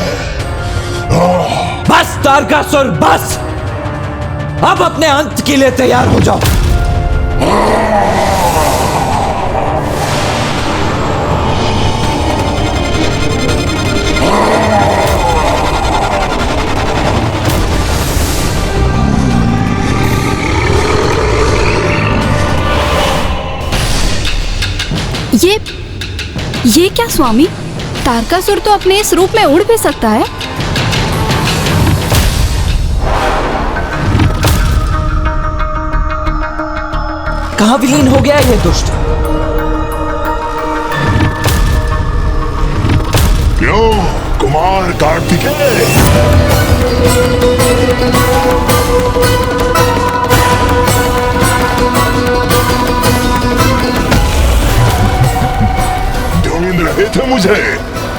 बस तारकासुर बस, अब अपने अंत के लिए तैयार हो जाओ। ये क्या स्वामी? तारकासुर तो अपने इस रूप में उड़ भी सकता है। कहाँ विलीन हो गया ये दुष्ट? क्यों कुमार कार्तिकेय? ढूंढ रहे थे मुझे?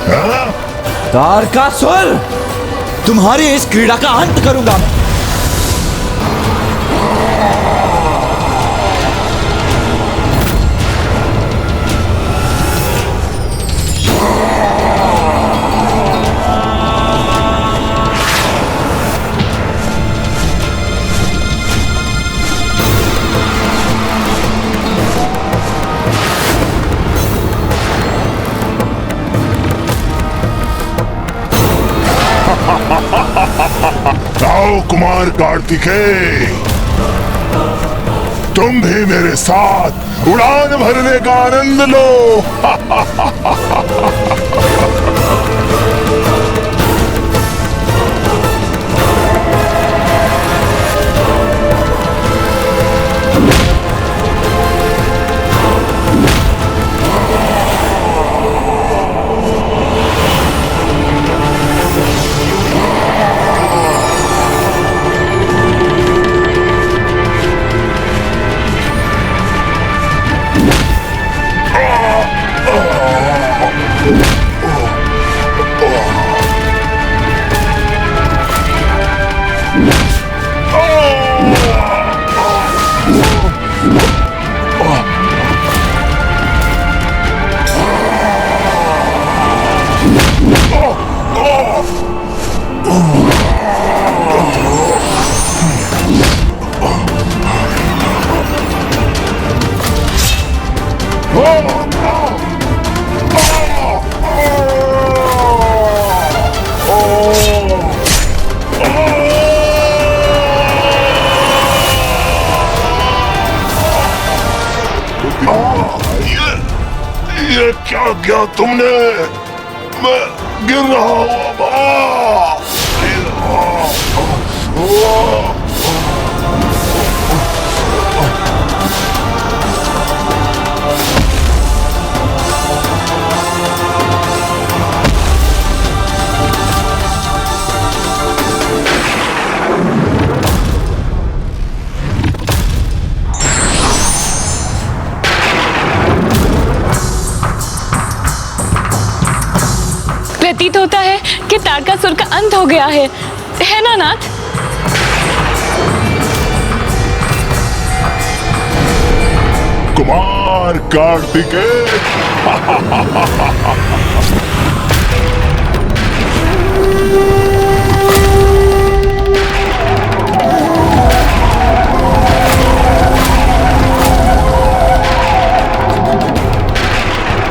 हाँ? तारकासुर, तुम्हारी इस क्रीड़ा का अंत करूंगा मैं। आओ कुमार कार्तिकेय, तुम भी मेरे साथ उड़ान भरने का आनंद लो। ये क्या किया तुमने? मैं गिर रहा हूँ। प्रतीत होता है कि तारकासुर का अंत हो गया है ना नाथ? कुमार कार्तिकेय,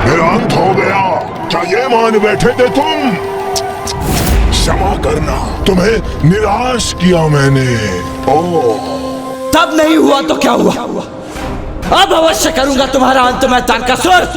मेरा अंत हो गया, क्या ये मान बैठे थे तुम? क्षमा करना, तुम्हें निराश किया मैंने। ओह, तब नहीं हुआ तो क्या हुआ? अब अवश्य करूंगा तुम्हारा अंत मैं, तारकासुर।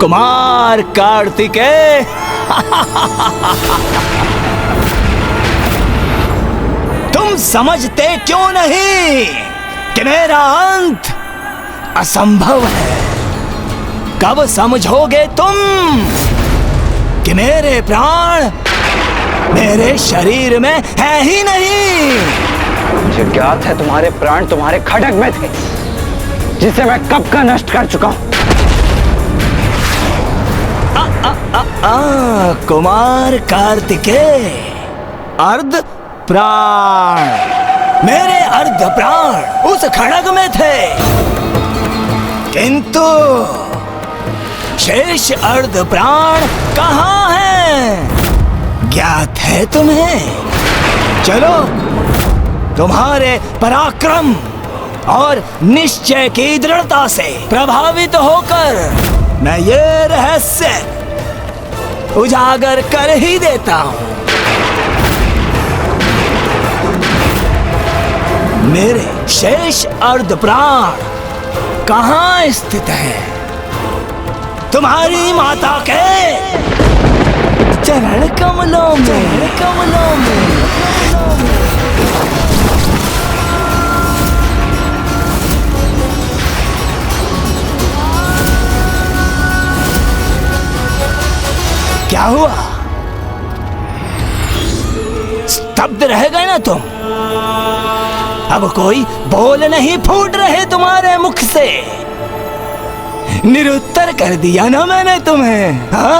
कुमार कार्तिकेय, तुम समझते क्यों नहीं कि मेरा अंत असंभव है? कब समझोगे तुम कि मेरे प्राण मेरे शरीर में है ही नहीं? मुझे ज्ञात है तुम्हारे प्राण तुम्हारे खड्ग में थे, जिसे मैं कब का नष्ट कर चुका हूं। कुमार कार्तिकेय, अर्ध प्राण, मेरे अर्ध प्राण उस खड्ग में थे, किंतु शेष अर्ध प्राण कहाँ हैं? ज्ञात है तुम्हें? चलो, तुम्हारे पराक्रम और निश्चय की दृढ़ता से प्रभावित होकर मैं ये रहस्य उजागर कर ही देता हूं। मेरे शेष अर्ध प्राण कहाँ स्थित है? तुम्हारी माता के चरण कमलों में। क्या हुआ? स्तब्ध रह गए ना तुम? अब कोई बोल नहीं फूट रहे तुम्हारे मुख से? निरुत्तर कर दिया ना मैंने तुम्हें, हाँ?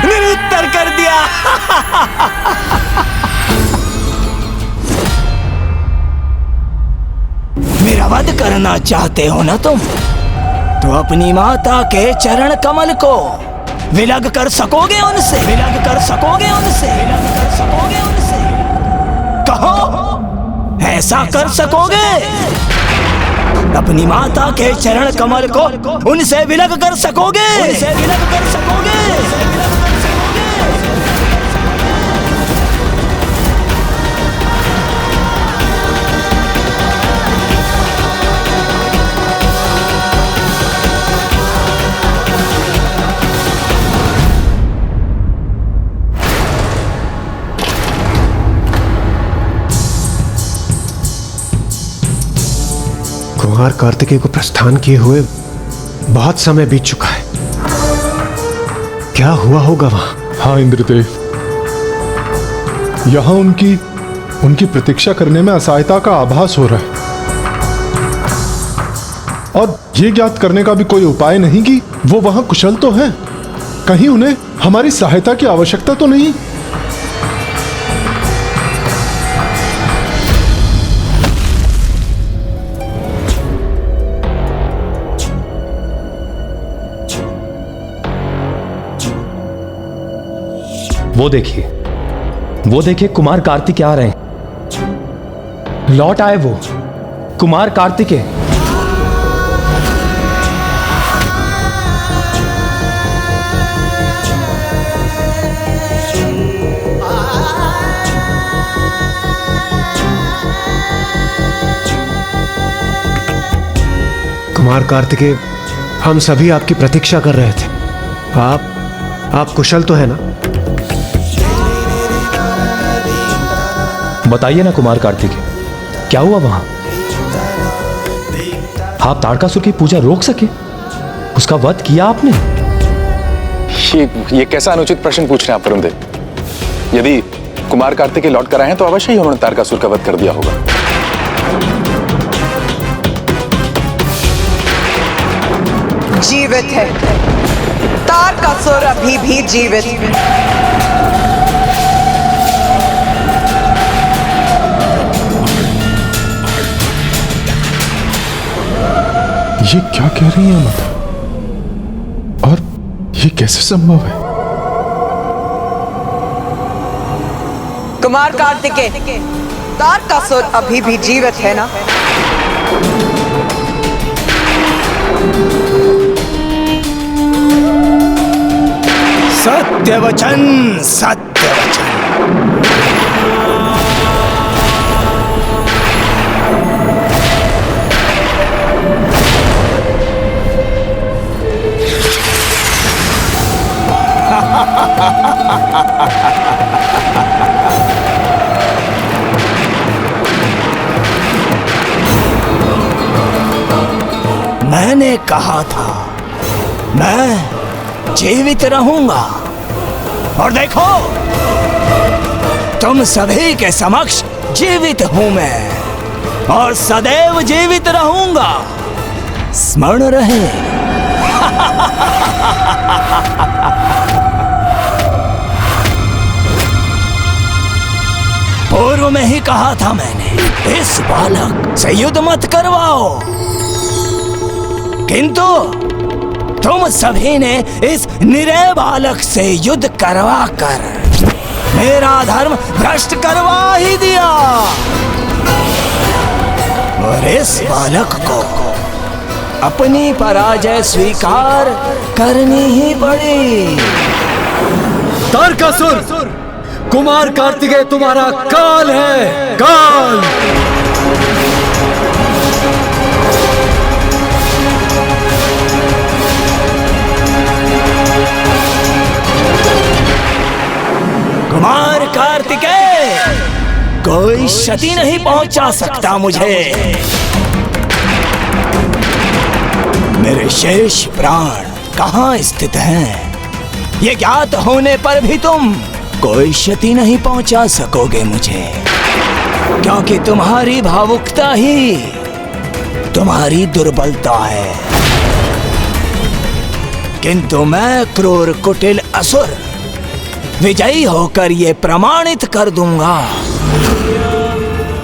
निरुत्तर कर दिया। मेरा वध करना चाहते हो ना तुम? तो अपनी माता के चरण कमल को विलग कर सकोगे उनसे? कहो, ऐसा कर सकोगे? अपनी माता के चरण कमल को उनसे विलग कर सकोगे? कुमार कार्तिकेय को प्रस्थान किए हुए बहुत समय बीत चुका है। क्या हुआ होगा वहां? हाँ इंद्रदेव, यहां उनकी प्रतीक्षा करने में असहायता का आभास हो रहा है, और ये ज्ञात करने का भी कोई उपाय नहीं कि वो वहां कुशल तो हैं, कहीं उन्हें हमारी सहायता की आवश्यकता तो नहीं? वो देखिए कुमार कार्तिकेय आ रहे हैं। लौट आए वो कुमार कार्तिकेय। कुमार कार्तिकेय, हम सभी आपकी प्रतीक्षा कर रहे थे। आप कुशल तो है ना? बताइए ना कुमार कार्तिकेय, क्या हुआ वहां? आप तारकासुर की पूजा रोक सके? उसका वध किया आपने? ये कैसा अनुचित प्रश्न पूछ रहे हैं आप वरुणदेव? यदि कुमार कार्तिकेय लौट कर आए हैं तो अवश्य ही उन्होंने तारकासुर का वध कर दिया होगा। जीवित है, तारकासुर अभी भी जीवित है। ये क्या कह रही है माता? और ये कैसे संभव है? कुमार कार्तिकेय, तारकासुर अभी भी जीवित है ना? सत्य वचन, सत्य वचन। मैंने कहा था मैं जीवित रहूंगा, और देखो तुम सभी के समक्ष जीवित हूं मैं, और सदैव जीवित रहूंगा। स्मरण रहे। पूर्व में ही कहा था मैंने, इस बालक से युद्ध मत करवाओ, किंतु तुम सभी ने इस निरय बालक से युद्ध करवा कर मेरा धर्म भ्रष्ट करवा ही दिया, और इस बालक को अपनी पराजय स्वीकार करनी ही पड़ी। तारकासुर, कुमार कार्तिकेय तुम्हारा काल है, काल। कुमार कार्तिकेय, कोई क्षति नहीं पहुंचा सकता मुझे। मेरे शेष प्राण कहाँ स्थित हैं, ये ज्ञात होने पर भी तुम कोई क्षति नहीं पहुंचा सकोगे मुझे, क्योंकि तुम्हारी भावुकता ही तुम्हारी दुर्बलता है। किंतु मैं क्रूर कुटिल असुर विजयी होकर ये प्रमाणित कर दूंगा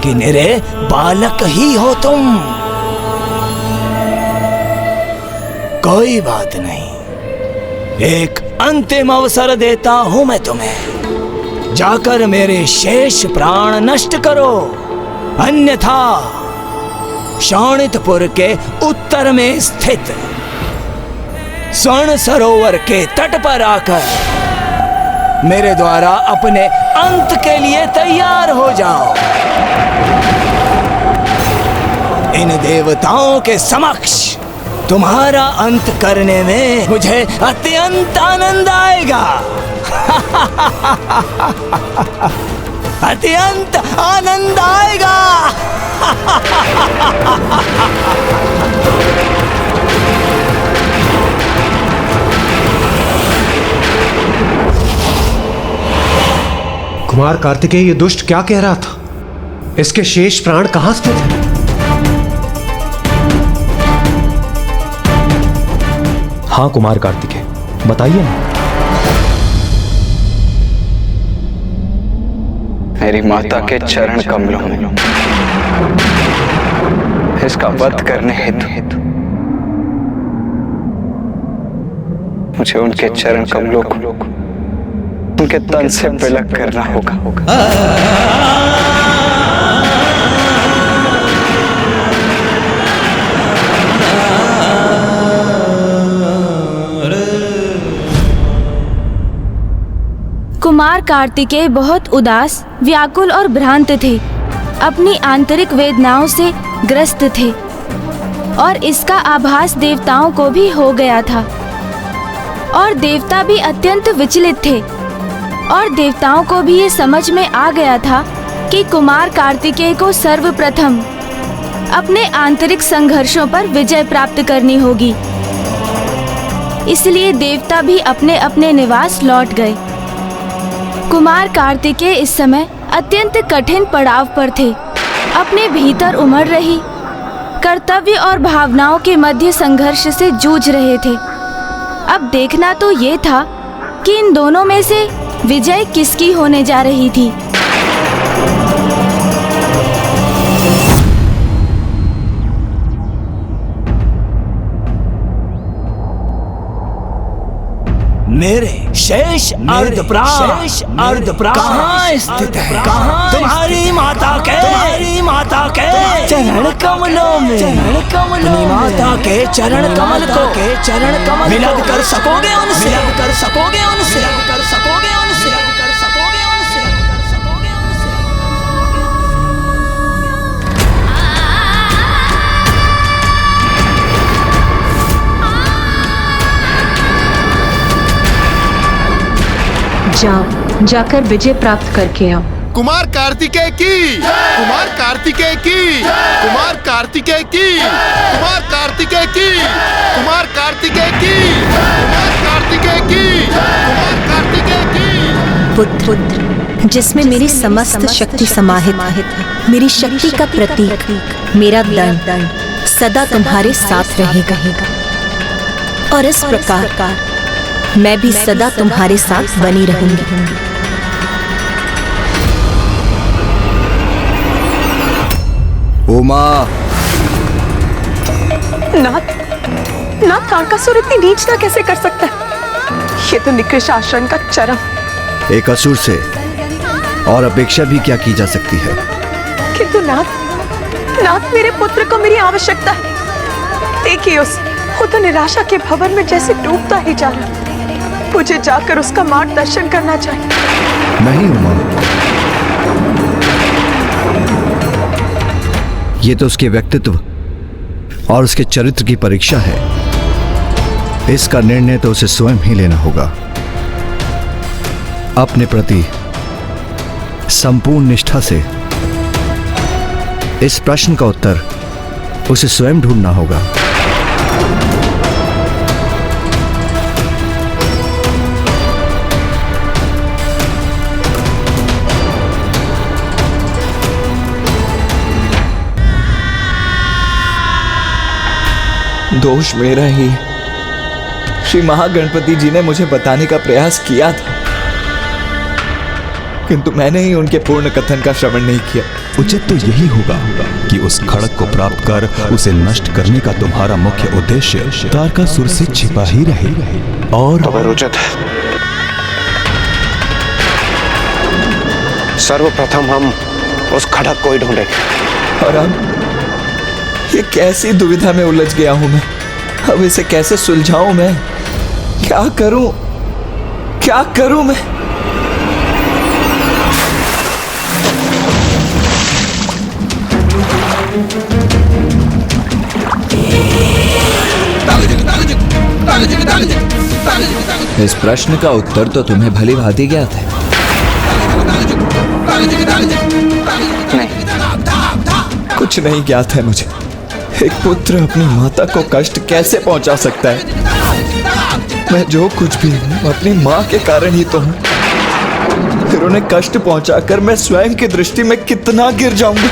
कि मेरे बालक ही हो तुम। कोई बात नहीं, एक अंतिम अवसर देता हूं मैं तुम्हें, जाकर मेरे शेष प्राण नष्ट करो, अन्यथा शोणितपुर के उत्तर में स्थित स्वर्ण सरोवर के तट पर आकर मेरे द्वारा अपने अंत के लिए तैयार हो जाओ। इन देवताओं के समक्ष तुम्हारा अंत करने में मुझे अत्यंत आनंद आएगा। अत्यंत आनंद आएगा। कुमार कार्तिकेय, ये दुष्ट क्या कह रहा था? इसके शेष प्राण कहां स्थित हैं? हाँ कुमार कार्तिकेय, बताइए ना। मेरी माता के चरण कमलों में इसका वध करने हेतु मुझे उनके चरण कमलों को उनके तन से विलग करना होगा। कुमार कार्तिकेय बहुत उदास, व्याकुल और भ्रांत थे, अपनी आंतरिक वेदनाओं से ग्रस्त थे, और इसका आभास देवताओं को भी हो गया था, और देवता भी अत्यंत विचलित थे, और देवताओं को भी ये समझ में आ गया था कि कुमार कार्तिकेय को सर्वप्रथम अपने आंतरिक संघर्षों पर विजय प्राप्त करनी होगी। इसलिए देवता भी अपने अपने निवास लौट गए। कुमार कार्तिकेय इस समय अत्यंत कठिन पड़ाव पर थे, अपने भीतर उमड़ रही कर्तव्य और भावनाओं के मध्य संघर्ष से जूझ रहे थे। अब देखना तो ये था कि इन दोनों में से विजय किसकी होने जा रही थी। मेरे शेष अर्धप्राण कहाँ स्थित है? तुम्हारी माता के चरण कमलों में। अपनी माता के चरण कमल को विलग कर सकोगे उनसे? जाओ, जाकर विजय प्राप्त करके आओ। कुमार कार्तिकेय की, कुमार कार्तिकेय की, कुमार कार्तिकेय की, कुमार कार्तिकेय की, कुमार कार्तिकेय की, कुमार कार्तिकेय की, कुमार कार्तिकेय की। पुत्र जिसमें मेरी समस्त शक्ति समाहित है, मेरी शक्ति का प्रतीक मेरा दंड सदा तुम्हारे साथ रहेगा और इस प्रकार मैं भी सदा तुम्हारे साथ बनी रहूंगी। उमा, नाथ तारकासुर इतनी नीचता कैसे कर सकता है? ये तो निकृष्ट आचरण का चरम। एक असुर से और अपेक्षा भी क्या की जा सकती है? किंतु नाथ मेरे पुत्र को मेरी आवश्यकता है। देखिए वो तो निराशा के भंवर में जैसे डूबता ही जा रहा। मुझे जाकर उसका मार्गदर्शन करना चाहिए। नहीं उमा, ये तो उसके व्यक्तित्व और उसके चरित्र की परीक्षा है। इसका निर्णय तो उसे स्वयं ही लेना होगा। अपने प्रति संपूर्ण निष्ठा से इस प्रश्न का उत्तर उसे स्वयं ढूंढना होगा। दोष मेरा ही। श्री महागणपति जी ने मुझे बताने का प्रयास किया था, किंतु मैंने ही उनके पूर्ण कथन का श्रवण नहीं किया। उचित तो यही होगा कि उस खड़क को प्राप्त कर उसे नष्ट करने का तुम्हारा मुख्य उद्देश्य तारकासुर से छिपा ही रहे। और उचित है। सर्वप्रथम हम उस खड़क को ही ढूंढेंगे। और अब ये कैसी दुविधा में उलझ गया हूं मैं। अब इसे कैसे सुलझाऊं मैं? क्या करूं? क्या करूं मैं? इस प्रश्न का उत्तर तो तुम्हें भली भांति ज्ञात है। कुछ नहीं ज्ञात है मुझे। एक पुत्र अपनी माता को कष्ट कैसे पहुंचा सकता है? मैं जो कुछ भी हूं अपनी माँ के कारण ही तो हूं। फिर उन्हें कष्ट पहुंचाकर मैं स्वयं की दृष्टि में कितना गिर जाऊंगा,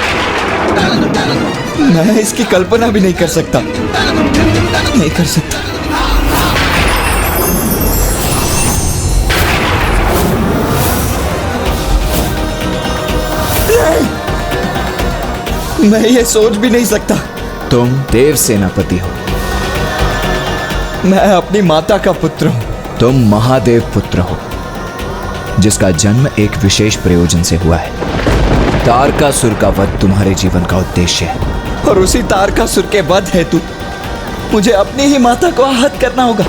मैं इसकी कल्पना भी नहीं कर सकता। नहीं कर सकता। मैं ये सोच भी नहीं सकता। तुम देव सेनापति हो, मैं अपनी माता का पुत्र हूं। तुम महादेव पुत्र हो, जिसका जन्म एक विशेष प्रयोजन से हुआ है। तारकासुर का वध तुम्हारे जीवन का उद्देश्य है, और उसी तारकासुर के वध हेतु मुझे अपनी ही माता को आहत करना होगा।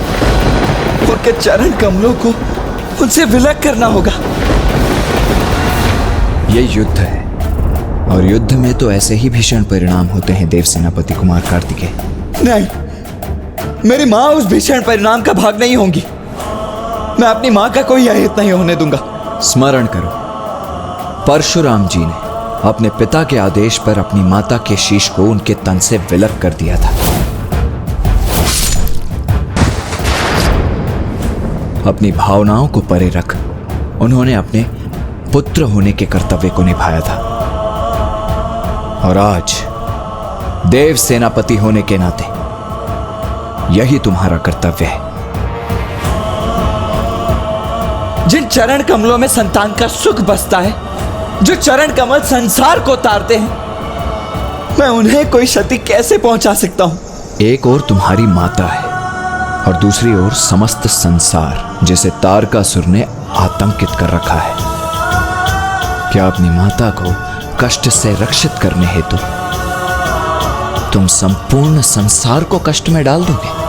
उनके चरण कमलों को उनसे विलग करना होगा। ये युद्ध है, और युद्ध में तो ऐसे ही भीषण परिणाम होते हैं देव सेनापति कुमार कार्तिकेय। नहीं, मेरी माँ उस भीषण परिणाम का भाग नहीं होंगी। मैं अपनी माँ का कोई अहित नहीं होने दूंगा। स्मरण करो, परशुराम जी ने अपने पिता के आदेश पर अपनी माता के शीश को उनके तन से विलग कर दिया था। अपनी भावनाओं को परे रख उन्होंने अपने पुत्र होने के कर्तव्य को निभाया था। और आज देव सेनापति होने के नाते यही तुम्हारा कर्तव्य है। जिन चरण कमलों में संतान का सुख बसता है, जो चरण कमल संसार को तारते हैं, मैं उन्हें कोई क्षति कैसे पहुंचा सकता हूं? एक ओर तुम्हारी माता है और दूसरी ओर समस्त संसार, जिसे तारकासुर ने आतंकित कर रखा है। क्या अपनी माता को कष्ट से रक्षित करने हेतु तुम संपूर्ण संसार को कष्ट में डाल दोगे?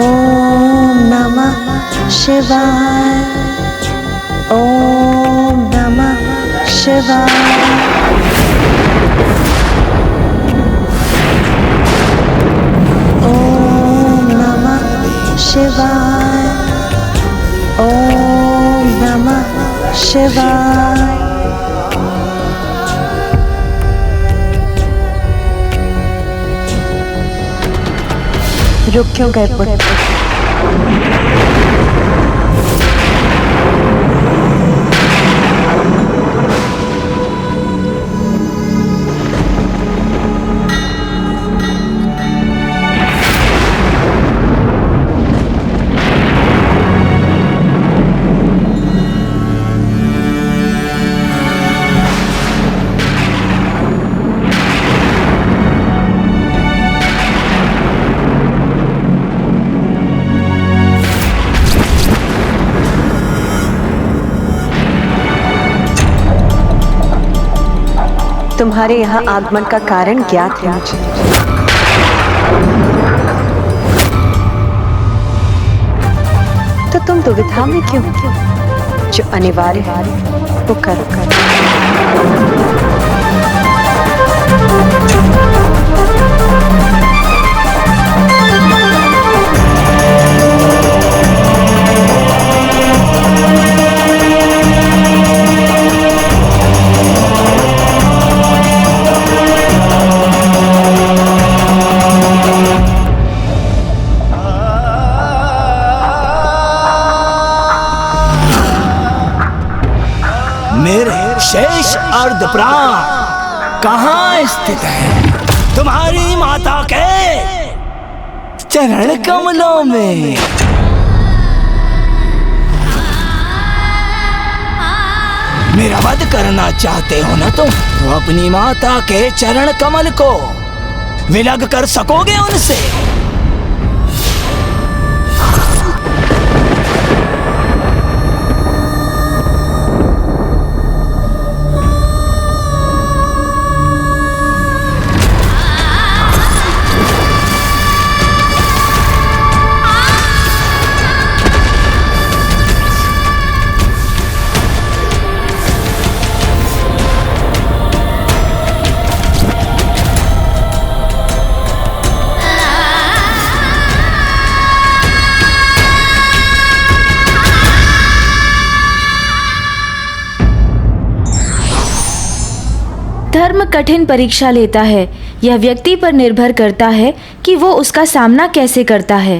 ओम नमः शिवाय। ओम नमः शिवाय। ओम नमः शिवाय। ओम नमः शिवाय। रुक क्यों गए पुत्र? तुम्हारे यहाँ आगमन का कारण ज्ञात है मुझे। तो तुम दुविधा में क्यों? जो अनिवार्य है वो करो। मेरे शेष अर्ध प्राण कहाँ स्थित है? तुम्हारी माता के चरण कमलों में। मेरा वध करना चाहते हो ना तुम, तो अपनी माता के चरण कमल को विलग कर सकोगे उनसे? धर्म कठिन परीक्षा लेता है। यह व्यक्ति पर निर्भर करता है कि वो उसका सामना कैसे करता है।